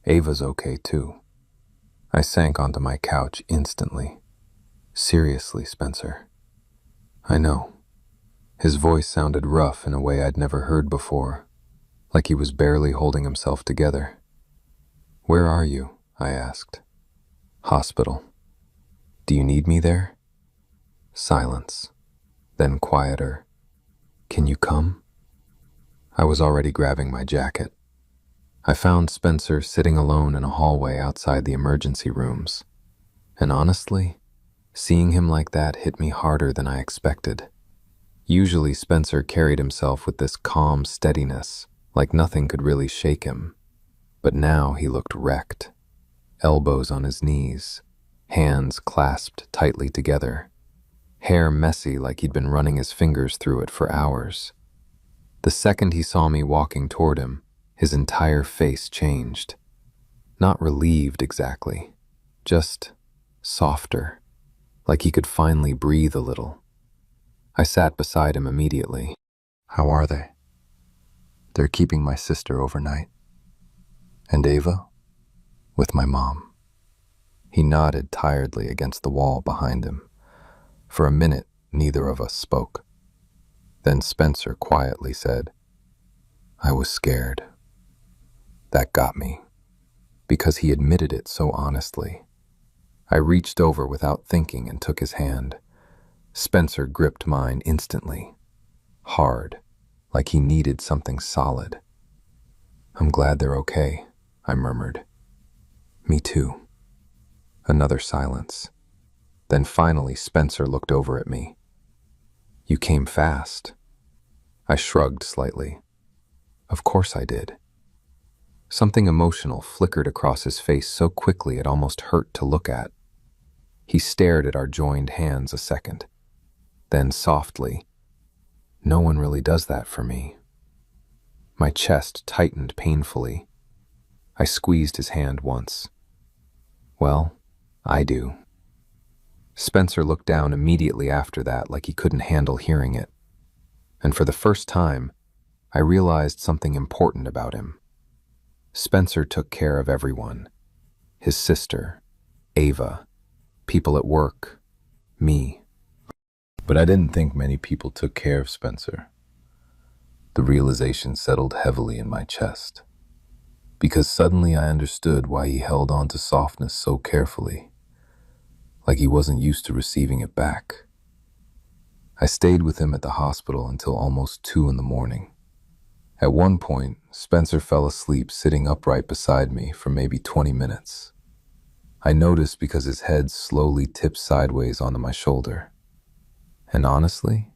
Ava's okay too." I sank onto my couch instantly. "Seriously, Spencer." "I know." His voice sounded rough in a way I'd never heard before, like he was barely holding himself together. "Where are you?" I asked. "Hospital." "Do you need me there?" Silence, then quieter. "Can you come?" I was already grabbing my jacket. I found Spencer sitting alone in a hallway outside the emergency rooms. And honestly, seeing him like that hit me harder than I expected. Usually Spencer carried himself with this calm steadiness, like nothing could really shake him. But now he looked wrecked. Elbows on his knees, hands clasped tightly together, hair messy like he'd been running his fingers through it for hours. The second he saw me walking toward him, his entire face changed. Not relieved exactly, just softer, like he could finally breathe a little. I sat beside him immediately. "How are they?" "They're keeping my sister overnight." "And Ava?" "With my mom." He nodded tiredly against the wall behind him. For a minute, neither of us spoke. Then Spencer quietly said, "I was scared." That got me, because he admitted it so honestly. I reached over without thinking and took his hand. Spencer gripped mine instantly, hard, like he needed something solid. "I'm glad they're okay," I murmured. "Me too." Another silence. Then finally Spencer looked over at me. "You came fast." I shrugged slightly. "Of course I did." Something emotional flickered across his face so quickly it almost hurt to look at. He stared at our joined hands a second. Then softly, "No one really does that for me." My chest tightened painfully. I squeezed his hand once. "Well, I do." Spencer looked down immediately after that like he couldn't handle hearing it. And for the first time, I realized something important about him. Spencer took care of everyone. His sister, Ava, people at work, me. But I didn't think many people took care of Spencer. The realization settled heavily in my chest, because suddenly I understood why he held on to softness so carefully, like he wasn't used to receiving it back. I stayed with him at the hospital until almost 2 in the morning. At one point, Spencer fell asleep sitting upright beside me for maybe 20 minutes. I noticed because his head slowly tipped sideways onto my shoulder. And honestly,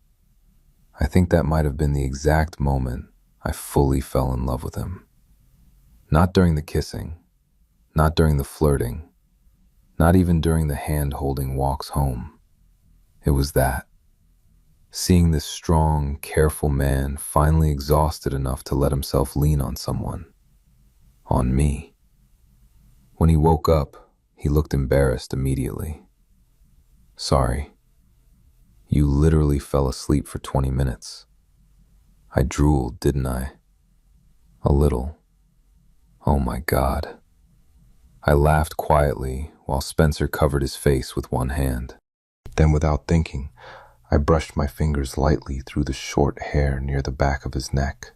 I think that might have been the exact moment I fully fell in love with him. Not during the kissing, not during the flirting, not even during the hand-holding walks home. It was that. Seeing this strong, careful man finally exhausted enough to let himself lean on someone. On me. When he woke up, he looked embarrassed immediately. "Sorry. You literally fell asleep for 20 minutes. I drooled, didn't I?" "A little." "Oh my God." I laughed quietly while Spencer covered his face with one hand. Then without thinking, I brushed my fingers lightly through the short hair near the back of his neck.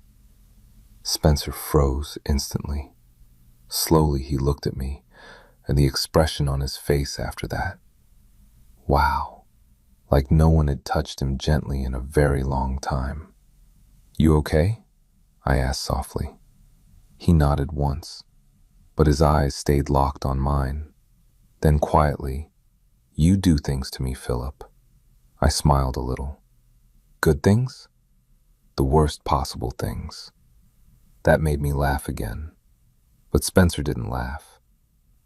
Spencer froze instantly. Slowly he looked at me, and the expression on his face after that. Wow. Like no one had touched him gently in a very long time. "You okay?" I asked softly. He nodded once, but his eyes stayed locked on mine. Then quietly, "You do things to me, Philip." I smiled a little. "Good things?" "The worst possible things." That made me laugh again. But Spencer didn't laugh.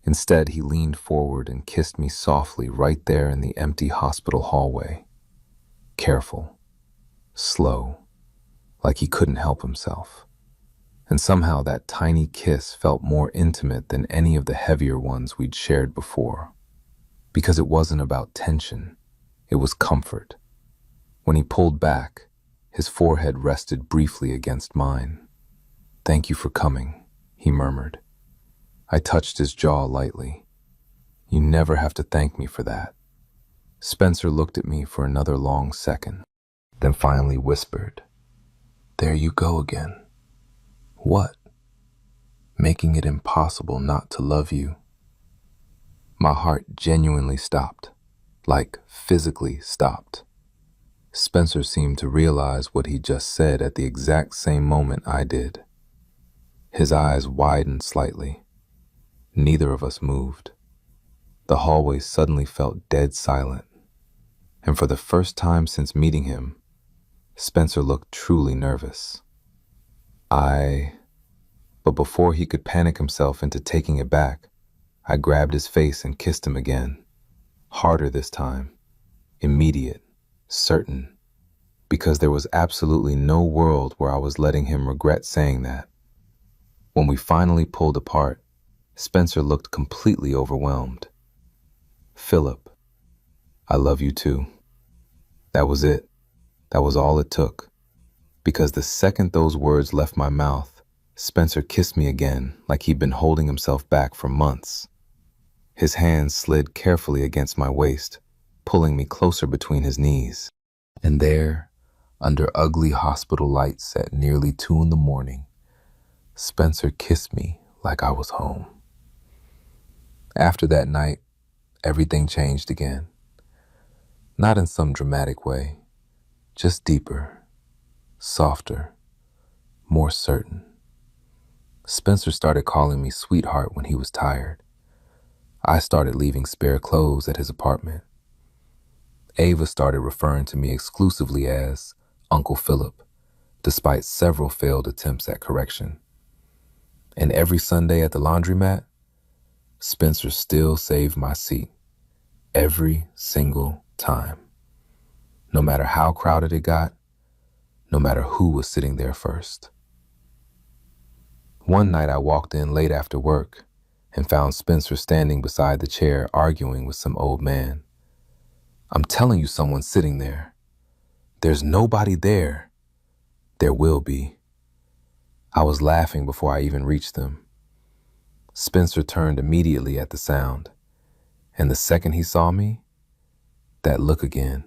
Instead, he leaned forward and kissed me softly right there in the empty hospital hallway. Careful, slow, like he couldn't help himself. And somehow that tiny kiss felt more intimate than any of the heavier ones we'd shared before. Because it wasn't about tension, it was comfort. When he pulled back, his forehead rested briefly against mine. "Thank you for coming," he murmured. I touched his jaw lightly. "You never have to thank me for that." Spencer looked at me for another long second, then finally whispered, "There you go again." "What?" "Making it impossible not to love you." My heart genuinely stopped, like physically stopped. Spencer seemed to realize what he just said at the exact same moment I did. His eyes widened slightly. Neither of us moved. The hallway suddenly felt dead silent. And for the first time since meeting him, Spencer looked truly nervous. But before he could panic himself into taking it back, I grabbed his face and kissed him again. Harder this time. Immediate. Certain. because there was absolutely no world where I was letting him regret saying that. When we finally pulled apart, Spencer looked completely overwhelmed. "Philip, I love you too." That was it. That was all it took. Because the second those words left my mouth, Spencer kissed me again like he'd been holding himself back for months. His hands slid carefully against my waist, pulling me closer between his knees. And there, under ugly hospital lights at nearly 2 in the morning, Spencer kissed me like I was home. After that night, everything changed again. Not in some dramatic way, just deeper, softer, more certain. Spencer started calling me sweetheart when he was tired. I started leaving spare clothes at his apartment. Ava started referring to me exclusively as Uncle Philip, despite several failed attempts at correction. And every Sunday at the laundromat, Spencer still saved my seat. Every single time. No matter how crowded it got, no matter who was sitting there first. One night I walked in late after work and found Spencer standing beside the chair arguing with some old man. "I'm telling you, someone's sitting there. There's nobody there." "There will be." I was laughing before I even reached them. Spencer turned immediately at the sound, and the second he saw me, that look again,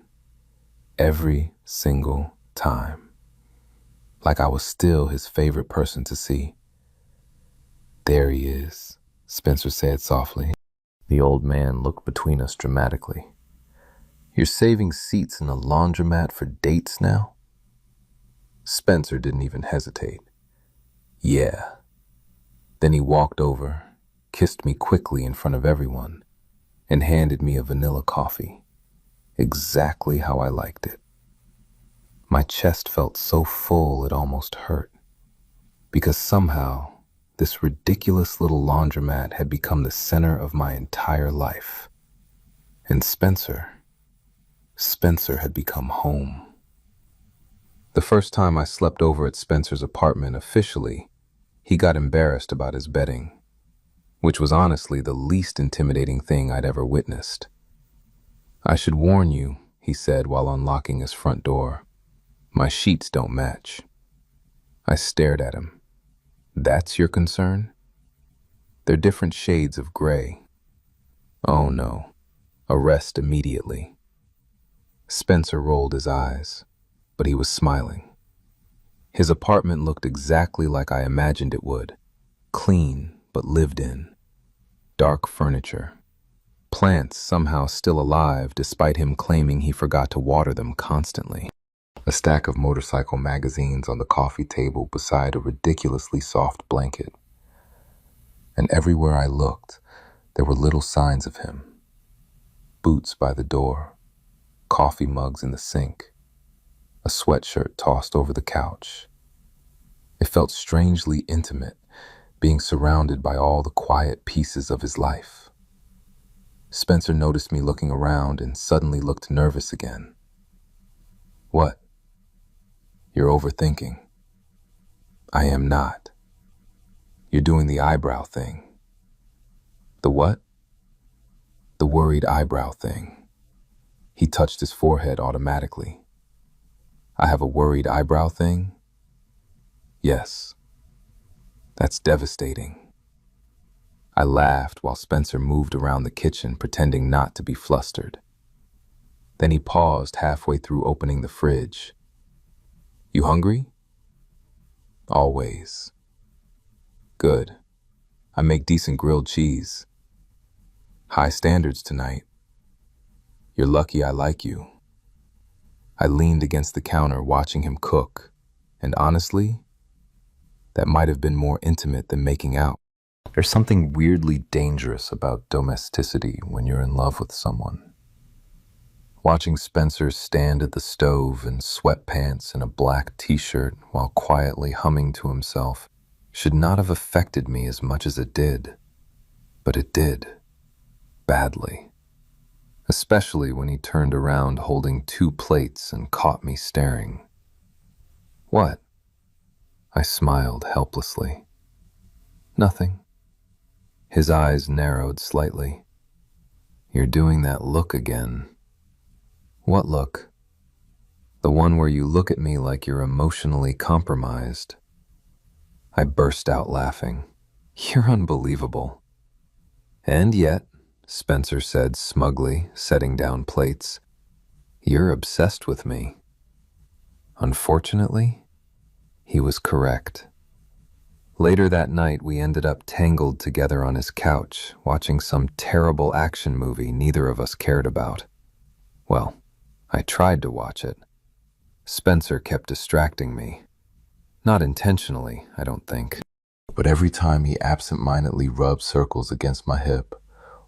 every single time, like I was still his favorite person to see. "There he is," Spencer said softly. The old man looked between us dramatically. "You're saving seats in a laundromat for dates now?" Spencer didn't even hesitate. "Yeah." Then he walked over, kissed me quickly in front of everyone, and handed me a vanilla coffee, exactly how I liked it. My chest felt so full it almost hurt, because somehow this ridiculous little laundromat had become the center of my entire life. And Spencer had become home. The first time I slept over at Spencer's apartment officially, he got embarrassed about his bedding, which was honestly the least intimidating thing I'd ever witnessed. "I should warn you," he said while unlocking his front door. "My sheets don't match." I stared at him. "That's your concern?" "They're different shades of gray." "Oh no. Arrest immediately." Spencer rolled his eyes, but he was smiling. His apartment looked exactly like I imagined it would. Clean, but lived in. Dark furniture. Plants somehow still alive despite him claiming he forgot to water them constantly. A stack of motorcycle magazines on the coffee table beside a ridiculously soft blanket. And everywhere I looked, there were little signs of him. Boots by the door, coffee mugs in the sink, a sweatshirt tossed over the couch. It felt strangely intimate, being surrounded by all the quiet pieces of his life. Spencer noticed me looking around and suddenly looked nervous again. "What? You're overthinking." "I am not. You're doing the eyebrow thing." "The what?" "The worried eyebrow thing." He touched his forehead automatically. "I have a worried eyebrow thing?" "Yes." "That's devastating." I laughed while Spencer moved around the kitchen pretending not to be flustered. Then he paused halfway through opening the fridge. "You hungry?" "Always." "Good. I make decent grilled cheese." "High standards tonight." "You're lucky I like you." I leaned against the counter watching him cook, and honestly, that might have been more intimate than making out. There's something weirdly dangerous about domesticity when you're in love with someone. Watching Spencer stand at the stove in sweatpants and a black t-shirt while quietly humming to himself should not have affected me as much as it did. But it did. Badly. especially when he turned around holding 2 plates and caught me staring. What? I smiled helplessly. Nothing. His eyes narrowed slightly. You're doing that look again. What look? The one where you look at me like you're emotionally compromised. I burst out laughing. You're unbelievable. And yet, Spencer said smugly, setting down plates, you're obsessed with me. Unfortunately, he was correct. Later that night, we ended up tangled together on his couch, watching some terrible action movie neither of us cared about. Well, I tried to watch it. Spencer kept distracting me. Not intentionally, I don't think. But every time he absent-mindedly rubbed circles against my hip,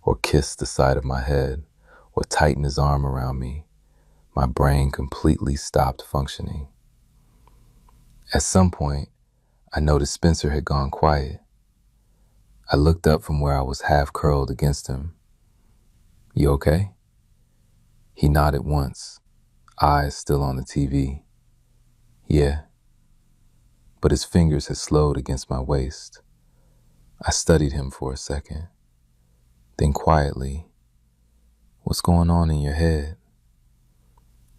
or kissed the side of my head, or tightened his arm around me, my brain completely stopped functioning. At some point, I noticed Spencer had gone quiet. I looked up from where I was half curled against him. You okay? He nodded once, eyes still on the TV. Yeah. But his fingers had slowed against my waist. I studied him for a second. Then quietly, what's going on in your head?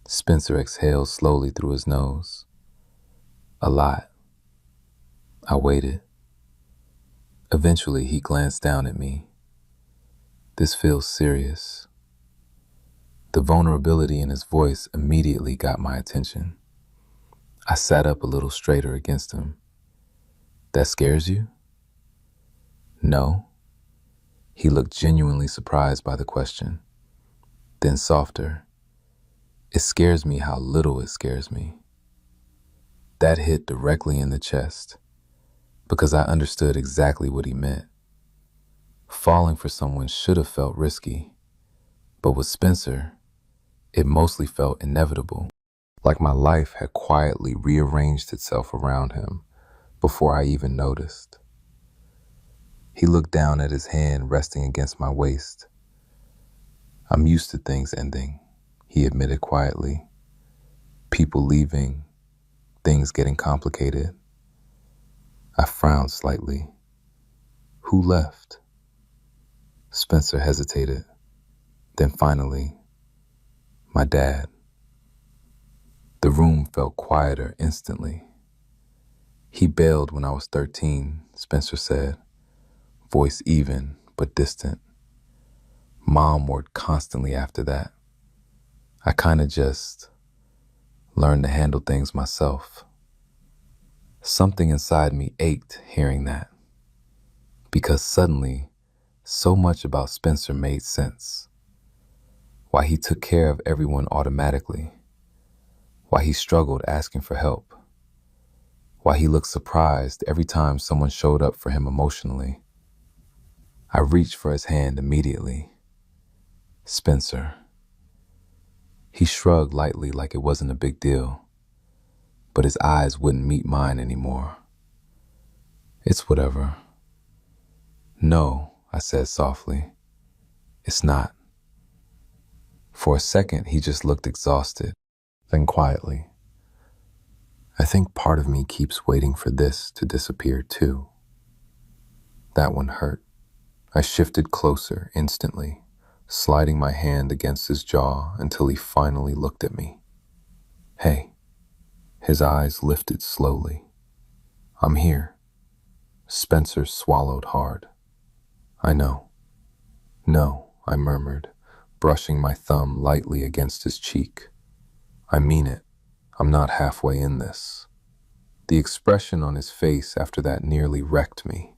Spencer exhaled slowly through his nose. A lot. I waited. Eventually, he glanced down at me. This feels serious. The vulnerability in his voice immediately got my attention. I sat up a little straighter against him. That scares you? No. He looked genuinely surprised by the question. Then softer. It scares me how little it scares me. That hit directly in the chest, because I understood exactly what he meant. Falling for someone should have felt risky, but with Spencer, it mostly felt inevitable, like my life had quietly rearranged itself around him before I even noticed. He looked down at his hand resting against my waist. I'm used to things ending, he admitted quietly. People leaving, things getting complicated. I frowned slightly. Who left? Spencer hesitated. Then finally, my dad. The room felt quieter instantly. He bailed when I was 13, Spencer said, voice even but distant. Mom worked constantly after that. I kinda just learned to handle things myself. Something inside me ached hearing that, because suddenly, so much about Spencer made sense. Why he took care of everyone automatically. Why he struggled asking for help. Why he looked surprised every time someone showed up for him emotionally. I reached for his hand immediately. Spencer. He shrugged lightly like it wasn't a big deal, but his eyes wouldn't meet mine anymore. It's whatever. No, I said softly. It's not. For a second, he just looked exhausted, then quietly. I think part of me keeps waiting for this to disappear too. That one hurt. I shifted closer instantly, sliding my hand against his jaw until he finally looked at me. Hey. His eyes lifted slowly. I'm here. Spencer swallowed hard. I know. No, I murmured, brushing my thumb lightly against his cheek. I mean it. I'm not halfway in this. The expression on his face after that nearly wrecked me,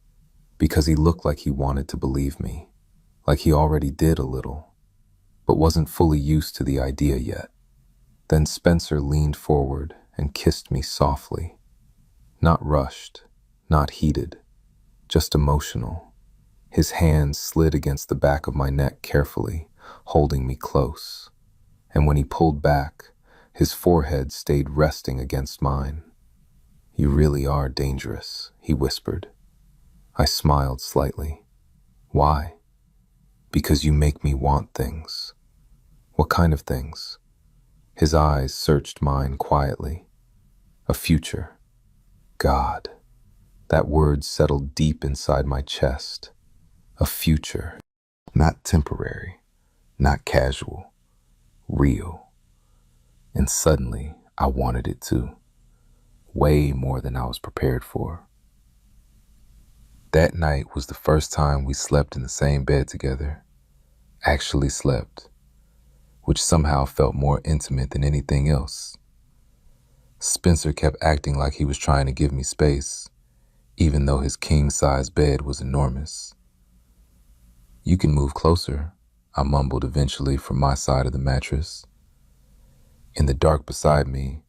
because he looked like he wanted to believe me, like he already did a little, but wasn't fully used to the idea yet. Then Spencer leaned forward and kissed me softly. Not rushed, not heated, just emotional. His hands slid against the back of my neck carefully, holding me close. And when he pulled back, his forehead stayed resting against mine. You really are dangerous, he whispered. I smiled slightly. Why? Because you make me want things. What kind of things? His eyes searched mine quietly. A future. God. That word settled deep inside my chest. A future. Not temporary, not casual, real. And suddenly, I wanted it too. Way more than I was prepared for. That night was the first time we slept in the same bed together. Actually slept, which somehow felt more intimate than anything else. Spencer kept acting like he was trying to give me space, even though his king-size bed was enormous. "You can move closer," I mumbled eventually from my side of the mattress. In the dark beside me,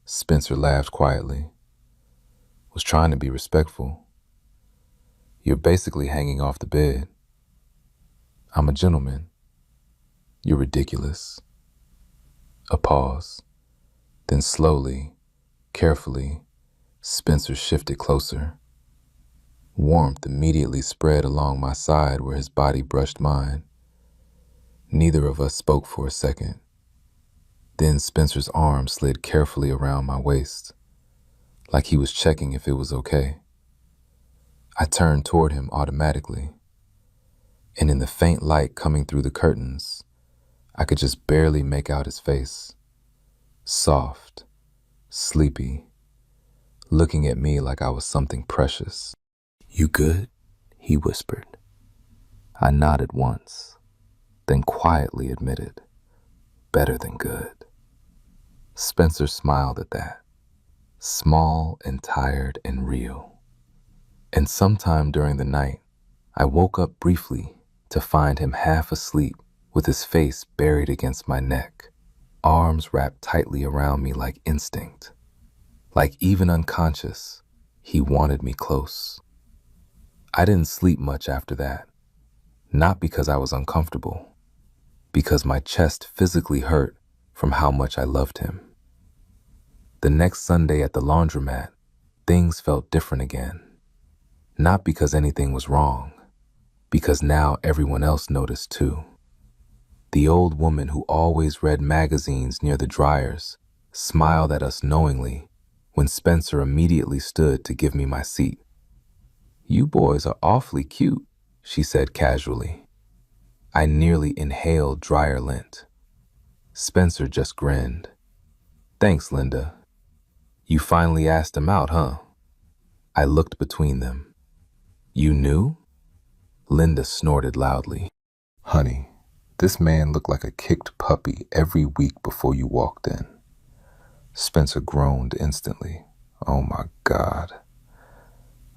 Spencer laughed quietly. Was trying to be respectful. "You're basically hanging off the bed." "I'm a gentleman." "You're ridiculous." A pause. Then slowly, carefully, Spencer shifted closer. Warmth immediately spread along my side where his body brushed mine. Neither of us spoke for a second. Then Spencer's arm slid carefully around my waist, like he was checking if it was okay. I turned toward him automatically, and in the faint light coming through the curtains, I could just barely make out his face. Soft, sleepy, looking at me like I was something precious. "You good?" he whispered. I nodded once, then quietly admitted, "Better than good." Spencer smiled at that, small and tired and real. And sometime during the night, I woke up briefly to find him half asleep with his face buried against my neck, arms wrapped tightly around me like instinct. Like even unconscious, he wanted me close. I didn't sleep much after that, not because I was uncomfortable, because my chest physically hurt from how much I loved him. The next Sunday at the laundromat, things felt different again. Not because anything was wrong, because now everyone else noticed too. The old woman who always read magazines near the dryers smiled at us knowingly when Spencer immediately stood to give me my seat. "You boys are awfully cute," she said casually. I nearly inhaled dryer lint. Spencer just grinned. "Thanks, Linda. You finally asked him out, huh?" I looked between them. "You knew?" Linda snorted loudly. "Honey, this man looked like a kicked puppy every week before you walked in." Spencer groaned instantly. Oh my God.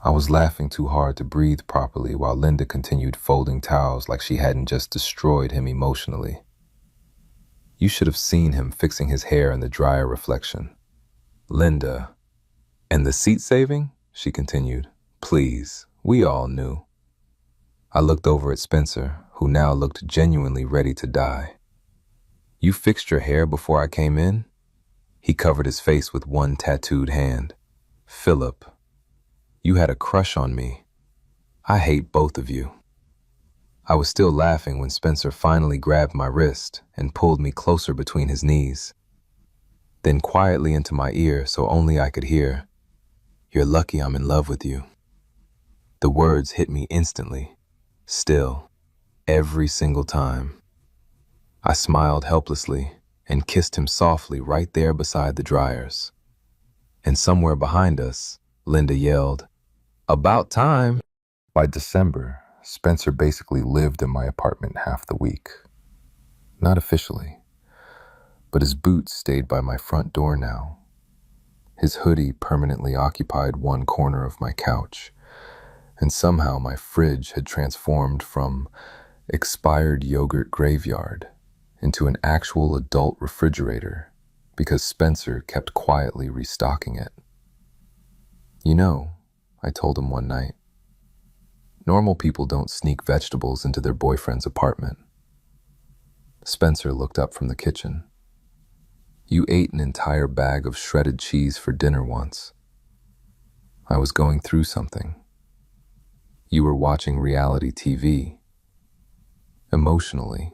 I was laughing too hard to breathe properly while Linda continued folding towels like she hadn't just destroyed him emotionally. "You should have seen him fixing his hair in the dryer reflection." "Linda, and the seat saving?" she continued. "Please, we all knew." I looked over at Spencer, who now looked genuinely ready to die. "You fixed your hair before I came in?" He covered his face with one tattooed hand. "Philip, you had a crush on me. I hate both of you." I was still laughing when Spencer finally grabbed my wrist and pulled me closer between his knees. Then quietly into my ear so only I could hear, "You're lucky I'm in love with you." The words hit me instantly, still, every single time. I smiled helplessly and kissed him softly right there beside the dryers. And somewhere behind us, Linda yelled, "About time!" By December, Spencer basically lived in my apartment half the week. Not officially, but his boots stayed by my front door now. His hoodie permanently occupied one corner of my couch, and somehow my fridge had transformed from expired yogurt graveyard into an actual adult refrigerator because Spencer kept quietly restocking it. "You know," I told him one night, "normal people don't sneak vegetables into their boyfriend's apartment." Spencer looked up from the kitchen. "You ate an entire bag of shredded cheese for dinner once." I was going through something. "You were watching reality TV." Emotionally,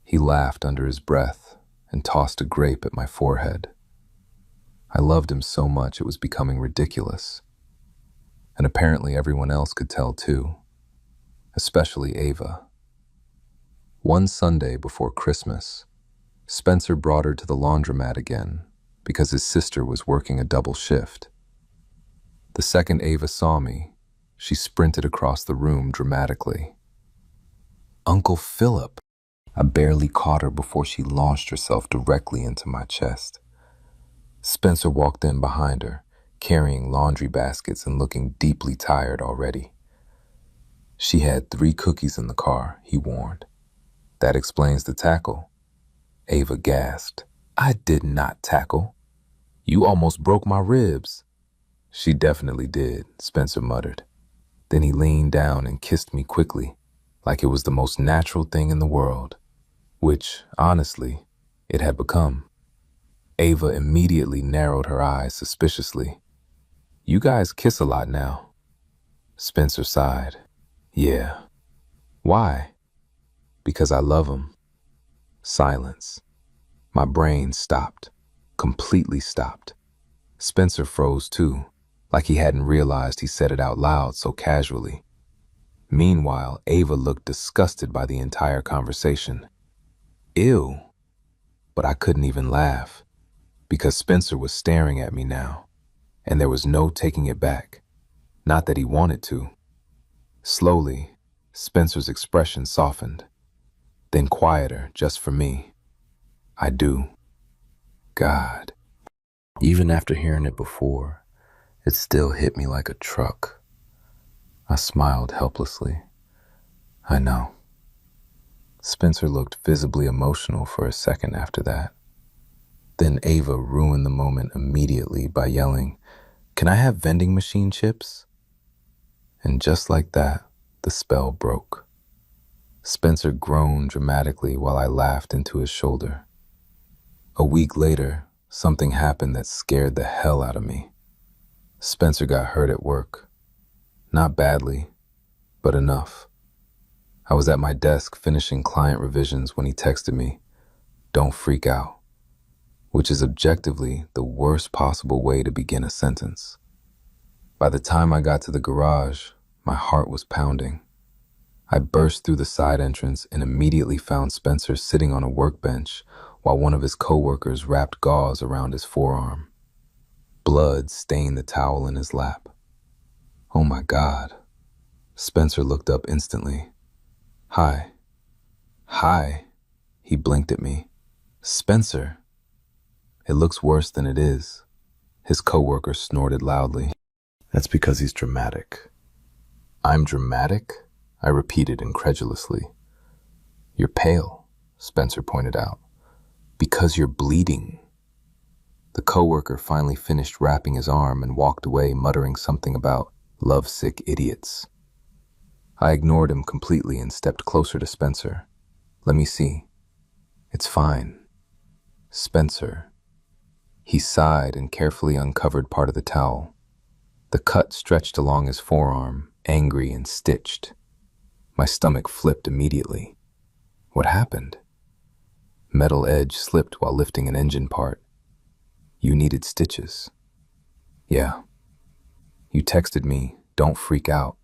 He laughed under his breath and tossed a grape at my forehead. I loved him so much it was becoming ridiculous. And apparently everyone else could tell too, especially Ava. One Sunday before Christmas, Spencer brought her to the laundromat again because his sister was working a double shift. The second Ava saw me, she sprinted across the room dramatically. "Uncle Philip!" I barely caught her before she launched herself directly into my chest. Spencer walked in behind her, carrying laundry baskets and looking deeply tired already. "She had 3 cookies in the car," he warned. "That explains the tackle." Ava gasped. "I did not tackle. You almost broke my ribs." "She definitely did," Spencer muttered. Then he leaned down and kissed me quickly, like it was the most natural thing in the world, which, honestly, it had become. Ava immediately narrowed her eyes suspiciously. "You guys kiss a lot now." Spencer sighed. "Yeah." "Why?" "Because I love him." Silence. My brain stopped, completely stopped. Spencer froze too, like he hadn't realized he said it out loud so casually. Meanwhile, Ava looked disgusted by the entire conversation. Ew. But I couldn't even laugh, because Spencer was staring at me now, and there was no taking it back. Not that he wanted to. Slowly, Spencer's expression softened, then quieter just for me. "I do." God. Even after hearing it before, it still hit me like a truck. I smiled helplessly. "I know." Spencer looked visibly emotional for a second after that. Then Ava ruined the moment immediately by yelling, "Can I have vending machine chips?" And just like that, the spell broke. Spencer groaned dramatically while I laughed into his shoulder. A week later, something happened that scared the hell out of me. Spencer got hurt at work. Not badly, but enough. I was at my desk finishing client revisions when he texted me, "Don't freak out," which is objectively the worst possible way to begin a sentence. By the time I got to the garage, my heart was pounding. I burst through the side entrance and immediately found Spencer sitting on a workbench while one of his coworkers wrapped gauze around his forearm. Blood stained the towel in his lap. "Oh my God." Spencer looked up instantly. "Hi." "Hi." He blinked at me. "Spencer." "It looks worse than it is." His coworker snorted loudly. "That's because he's dramatic." "I'm dramatic?" I repeated incredulously. "You're pale," Spencer pointed out. "Because you're bleeding." The coworker finally finished wrapping his arm and walked away, muttering something about lovesick idiots. I ignored him completely and stepped closer to Spencer. "Let me see." "It's fine." "Spencer." He sighed and carefully uncovered part of the towel. The cut stretched along his forearm, angry and stitched. My stomach flipped immediately. What happened? Metal edge slipped while lifting an engine part. "You needed stitches." "Yeah." "You texted me, 'Don't freak out.'"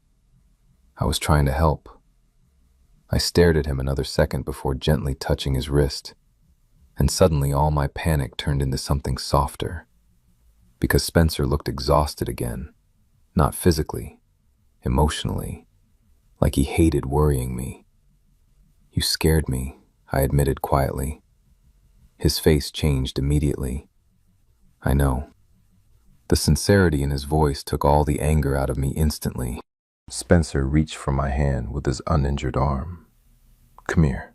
"I was trying to help." I stared at him another second before gently touching his wrist, and suddenly all my panic turned into something softer, because Spencer looked exhausted again, not physically, emotionally, like he hated worrying me. "You scared me," I admitted quietly. His face changed immediately. "I know." The sincerity in his voice took all the anger out of me instantly. Spencer reached for my hand with his uninjured arm. "Come here."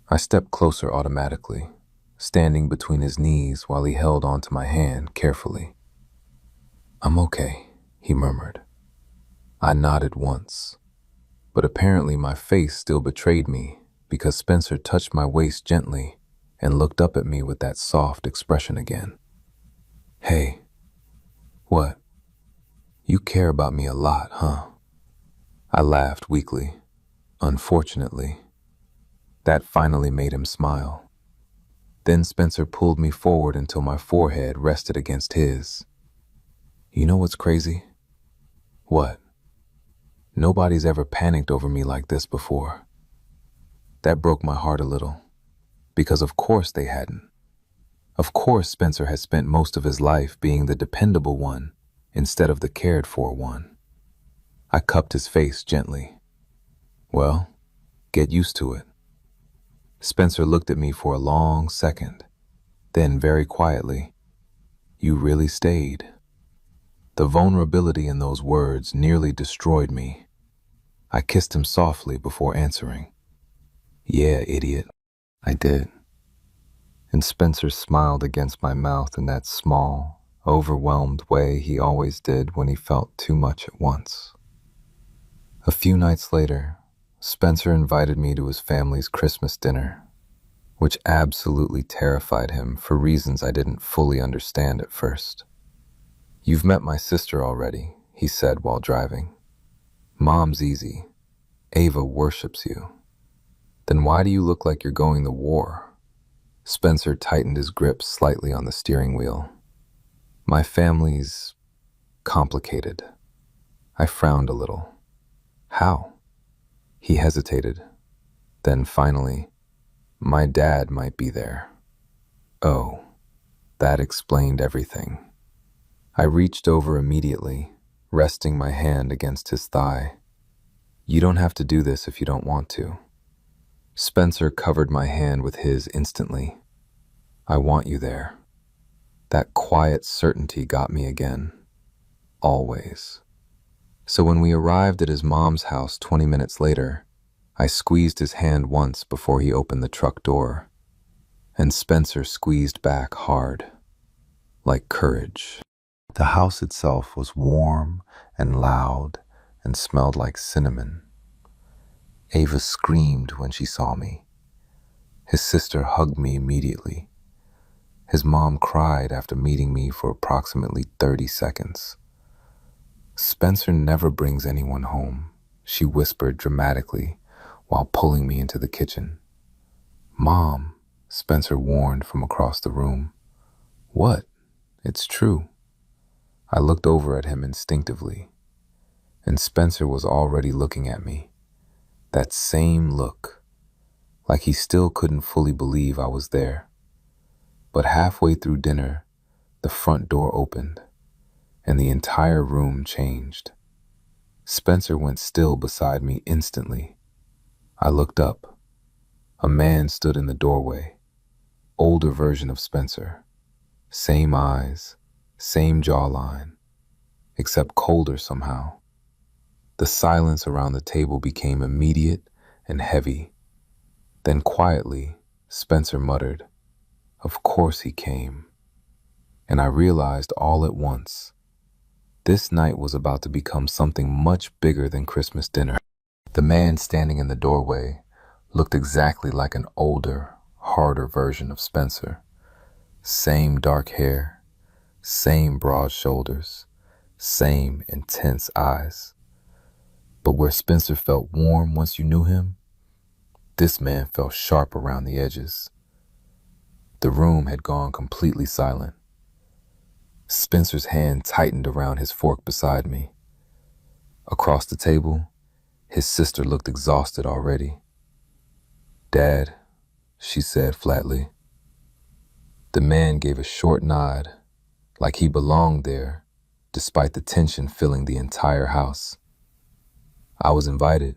I stepped closer automatically, standing between his knees while he held onto my hand carefully. "I'm okay," he murmured. I nodded once, but apparently my face still betrayed me because Spencer touched my waist gently and looked up at me with that soft expression again. "Hey." "What?" "You care about me a lot, huh?" I laughed weakly. "Unfortunately." That finally made him smile. Then Spencer pulled me forward until my forehead rested against his. You know what's crazy? What? Nobody's ever panicked over me like this before. That broke my heart a little, because of course they hadn't. Of course Spencer had spent most of his life being the dependable one instead of the cared for one. I cupped his face gently. Well, get used to it. Spencer looked at me for a long second, then very quietly, you really stayed. The vulnerability in those words nearly destroyed me. I kissed him softly before answering. Yeah, idiot, I did. And Spencer smiled against my mouth in that small, overwhelmed way he always did when he felt too much at once. A few nights later, Spencer invited me to his family's Christmas dinner, which absolutely terrified him for reasons I didn't fully understand at first. You've met my sister already, he said while driving. Mom's easy. Ava worships you. Then why do you look like you're going to war? Spencer tightened his grip slightly on the steering wheel. My family's complicated. I frowned a little. How? He hesitated. Then finally, my dad might be there. Oh, that explained everything. I reached over immediately, resting my hand against his thigh. You don't have to do this if you don't want to. Spencer covered my hand with his instantly. I want you there. That quiet certainty got me again. Always. So when we arrived at his mom's house 20 minutes later, I squeezed his hand once before he opened the truck door, and Spencer squeezed back hard, like courage. The house itself was warm and loud and smelled like cinnamon. Ava screamed when she saw me. His sister hugged me immediately. His mom cried after meeting me for approximately 30 seconds. Spencer never brings anyone home, she whispered dramatically while pulling me into the kitchen. Mom, Spencer warned from across the room. What? It's true. I looked over at him instinctively, and Spencer was already looking at me. That same look, like he still couldn't fully believe I was there. But halfway through dinner, the front door opened, and the entire room changed. Spencer went still beside me instantly. I looked up. A man stood in the doorway, older version of Spencer. Same eyes, same jawline, except colder somehow. The silence around the table became immediate and heavy. Then quietly, Spencer muttered, "Of course he came." And I realized all at once, this night was about to become something much bigger than Christmas dinner. The man standing in the doorway looked exactly like an older, harder version of Spencer. Same dark hair, same broad shoulders, same intense eyes. But where Spencer felt warm once you knew him, this man felt sharp around the edges. The room had gone completely silent. Spencer's hand tightened around his fork beside me. Across the table, his sister looked exhausted already. Dad, she said flatly. The man gave a short nod, like he belonged there, despite the tension filling the entire house. I was invited.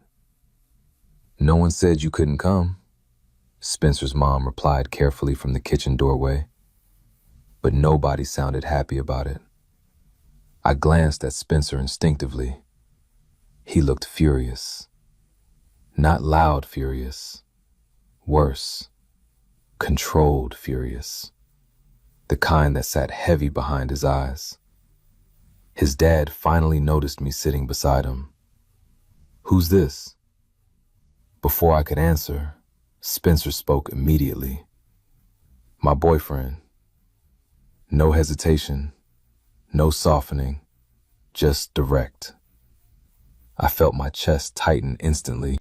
No one said you couldn't come, Spencer's mom replied carefully from the kitchen doorway. But nobody sounded happy about it. I glanced at Spencer instinctively. He looked furious. Not loud furious. Worse, controlled furious. The kind that sat heavy behind his eyes. His dad finally noticed me sitting beside him. Who's this? Before I could answer, Spencer spoke immediately. My boyfriend. No hesitation, no softening, just direct. I felt my chest tighten instantly.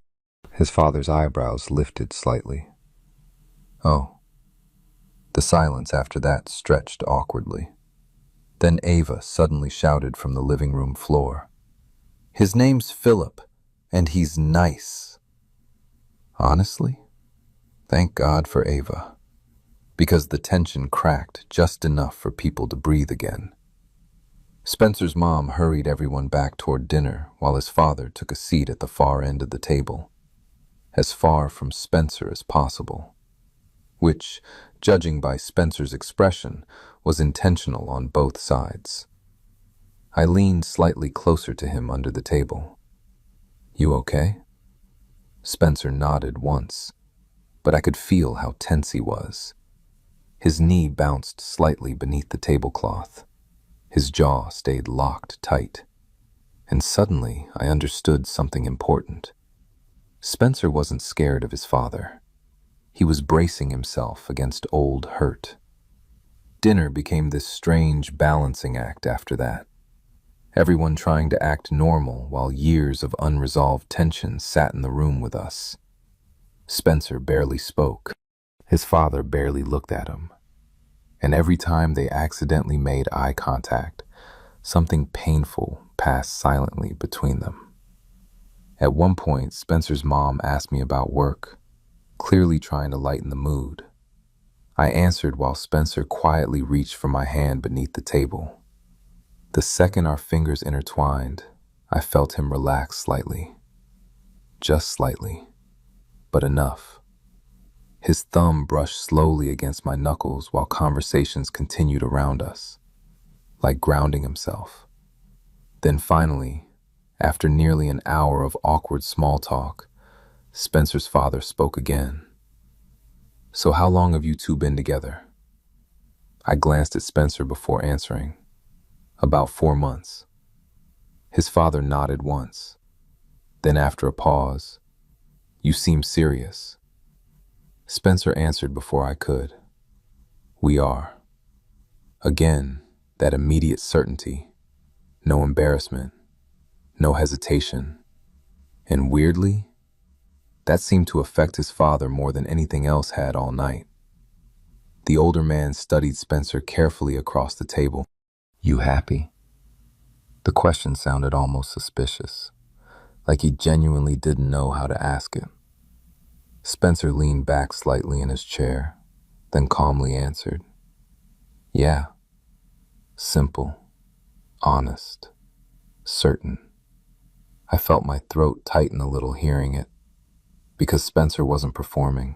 His father's eyebrows lifted slightly. Oh. The silence after that stretched awkwardly. Then Ava suddenly shouted from the living room floor, "His name's Philip, and he's nice." Honestly, thank God for Ava, because the tension cracked just enough for people to breathe again. Spencer's mom hurried everyone back toward dinner while his father took a seat at the far end of the table, as far from Spencer as possible, which, judging by Spencer's expression, was intentional on both sides. I leaned slightly closer to him under the table. "You okay?" Spencer nodded once, but I could feel how tense he was. His knee bounced slightly beneath the tablecloth. His jaw stayed locked tight. And suddenly I understood something important. Spencer wasn't scared of his father. He was bracing himself against old hurt. Dinner became this strange balancing act after that. Everyone trying to act normal while years of unresolved tension sat in the room with us. Spencer barely spoke. His father barely looked at him. And every time they accidentally made eye contact, something painful passed silently between them. At one point, Spencer's mom asked me about work, clearly trying to lighten the mood. I answered while Spencer quietly reached for my hand beneath the table. The second our fingers intertwined, I felt him relax slightly. Just slightly, but enough. His thumb brushed slowly against my knuckles while conversations continued around us, like grounding himself. Then finally, after nearly an hour of awkward small talk, Spencer's father spoke again. "So how long have you two been together?" I glanced at Spencer before answering. "About 4 months." His father nodded once. Then after a pause, "You seem serious." Spencer answered before I could. "We are." Again, that immediate certainty. No embarrassment. No hesitation. And weirdly, that seemed to affect his father more than anything else had all night. The older man studied Spencer carefully across the table. "You happy?" The question sounded almost suspicious, like he genuinely didn't know how to ask it. Spencer leaned back slightly in his chair, then calmly answered, "Yeah." Simple, honest, certain. I felt my throat tighten a little hearing it, because Spencer wasn't performing.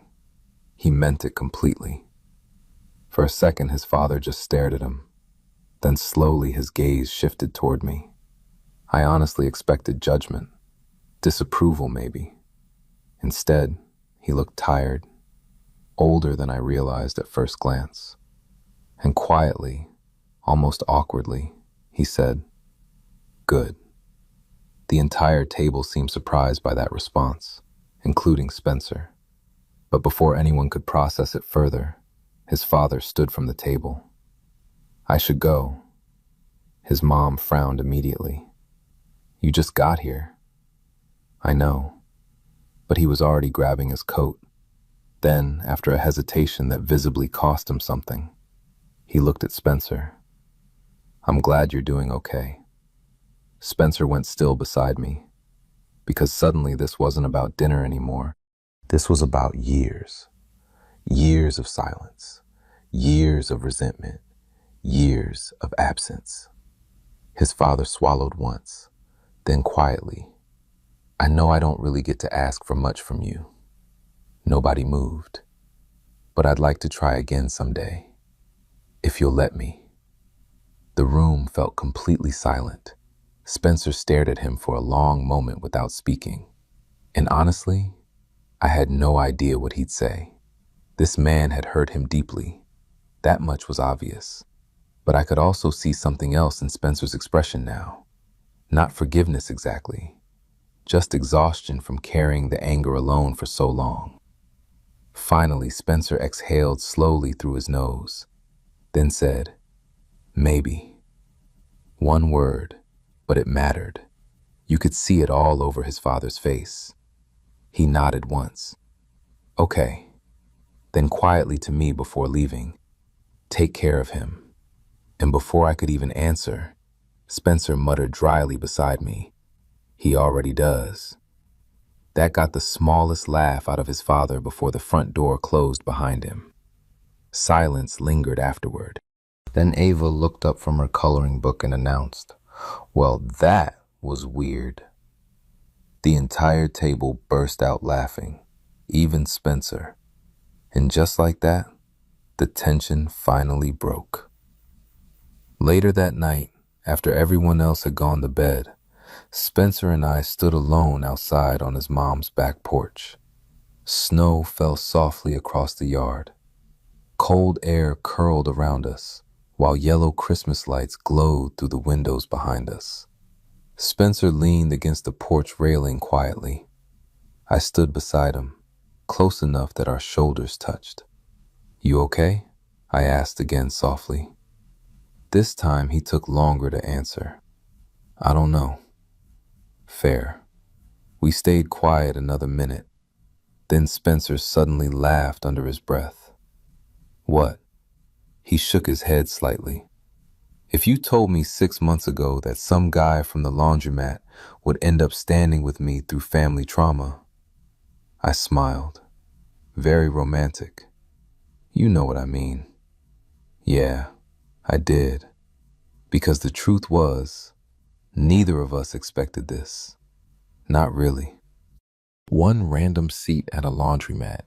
He meant it completely. For a second, his father just stared at him. Then slowly his gaze shifted toward me. I honestly expected judgment, disapproval maybe. Instead, he looked tired, older than I realized at first glance. And quietly, almost awkwardly, he said, "Good." The entire table seemed surprised by that response, including Spencer. But before anyone could process it further, his father stood from the table. "I should go." His mom frowned immediately. "You just got here." "I know." But he was already grabbing his coat. Then, after a hesitation that visibly cost him something, he looked at Spencer. "I'm glad you're doing okay." Spencer went still beside me, because suddenly this wasn't about dinner anymore. This was about years. Years of silence. Years of resentment. Years of absence. His father swallowed once, then quietly, "I know I don't really get to ask for much from you." Nobody moved. "But I'd like to try again someday, if you'll let me." The room felt completely silent. Spencer stared at him for a long moment without speaking. And honestly, I had no idea what he'd say. This man had hurt him deeply. That much was obvious. But I could also see something else in Spencer's expression now. Not forgiveness exactly, just exhaustion from carrying the anger alone for so long. Finally, Spencer exhaled slowly through his nose, then said, "Maybe." One word, but it mattered. You could see it all over his father's face. He nodded once. Okay. Then quietly to me before leaving, take care of him. And before I could even answer, Spencer muttered dryly beside me, he already does. That got the smallest laugh out of his father before the front door closed behind him. Silence lingered afterward. Then Ava looked up from her coloring book and announced, well, that was weird. The entire table burst out laughing, even Spencer. And just like that, the tension finally broke. Later that night, after everyone else had gone to bed, Spencer and I stood alone outside on his mom's back porch. Snow fell softly across the yard. Cold air curled around us, while yellow Christmas lights glowed through the windows behind us. Spencer leaned against the porch railing quietly. I stood beside him, close enough that our shoulders touched. You okay? I asked again softly. This time he took longer to answer. I don't know. Fair. We stayed quiet another minute. Then Spencer suddenly laughed under his breath. What? He shook his head slightly. If you told me 6 months ago that some guy from the laundromat would end up standing with me through family trauma, I smiled. Very romantic. You know what I mean. Yeah, I did. Because the truth was, neither of us expected this. Not really. One random seat at a laundromat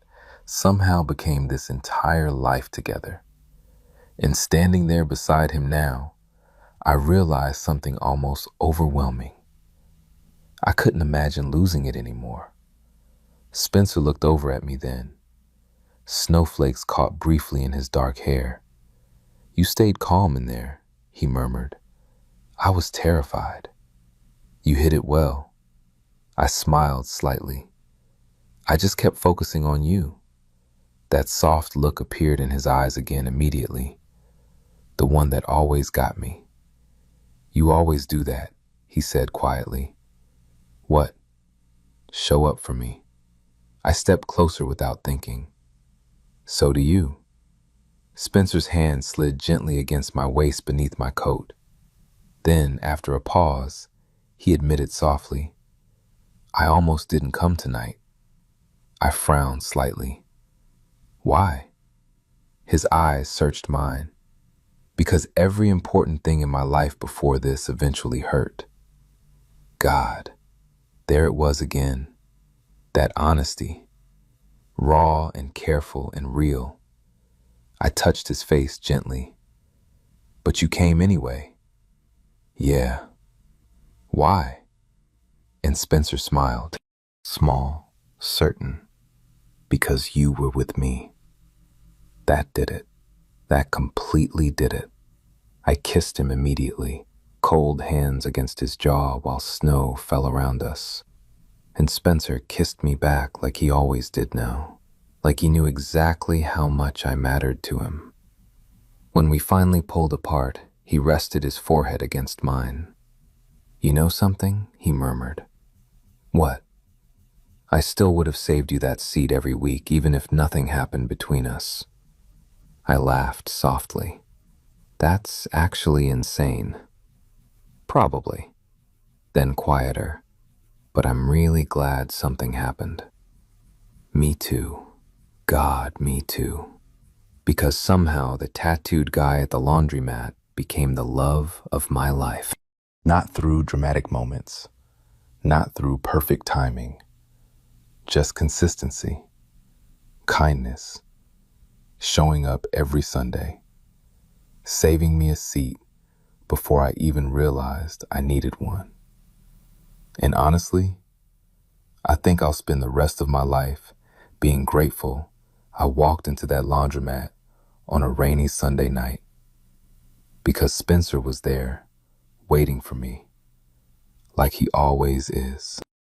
somehow became this entire life together. And standing there beside him now, I realized something almost overwhelming. I couldn't imagine losing it anymore. Spencer looked over at me then. Snowflakes caught briefly in his dark hair. You stayed calm in there, he murmured. I was terrified. You hid it well. I smiled slightly. I just kept focusing on you. That soft look appeared in his eyes again immediately. The one that always got me. You always do that, he said quietly. What? Show up for me. I stepped closer without thinking. So do you. Spencer's hand slid gently against my waist beneath my coat. Then, after a pause, he admitted softly, I almost didn't come tonight. I frowned slightly. Why? His eyes searched mine. Because every important thing in my life before this eventually hurt. God, there it was again. That honesty. Raw and careful and real. I touched his face gently. But you came anyway. Yeah. Why? And Spencer smiled. Small, certain. Because you were with me. That did it. That completely did it. I kissed him immediately, cold hands against his jaw while snow fell around us. And Spencer kissed me back like he always did now, like he knew exactly how much I mattered to him. When we finally pulled apart, he rested his forehead against mine. You know something? He murmured. What? I still would have saved you that seat every week, even if nothing happened between us. I laughed softly. That's actually insane. Probably. Then quieter. But I'm really glad something happened. Me too. God, me too. Because somehow the tattooed guy at the laundromat became the love of my life. Not through dramatic moments. Not through perfect timing. Just consistency. Kindness. Showing up every Sunday. Saving me a seat before I even realized I needed one. And honestly, I think I'll spend the rest of my life being grateful I walked into that laundromat on a rainy Sunday night because Spencer was there waiting for me like he always is.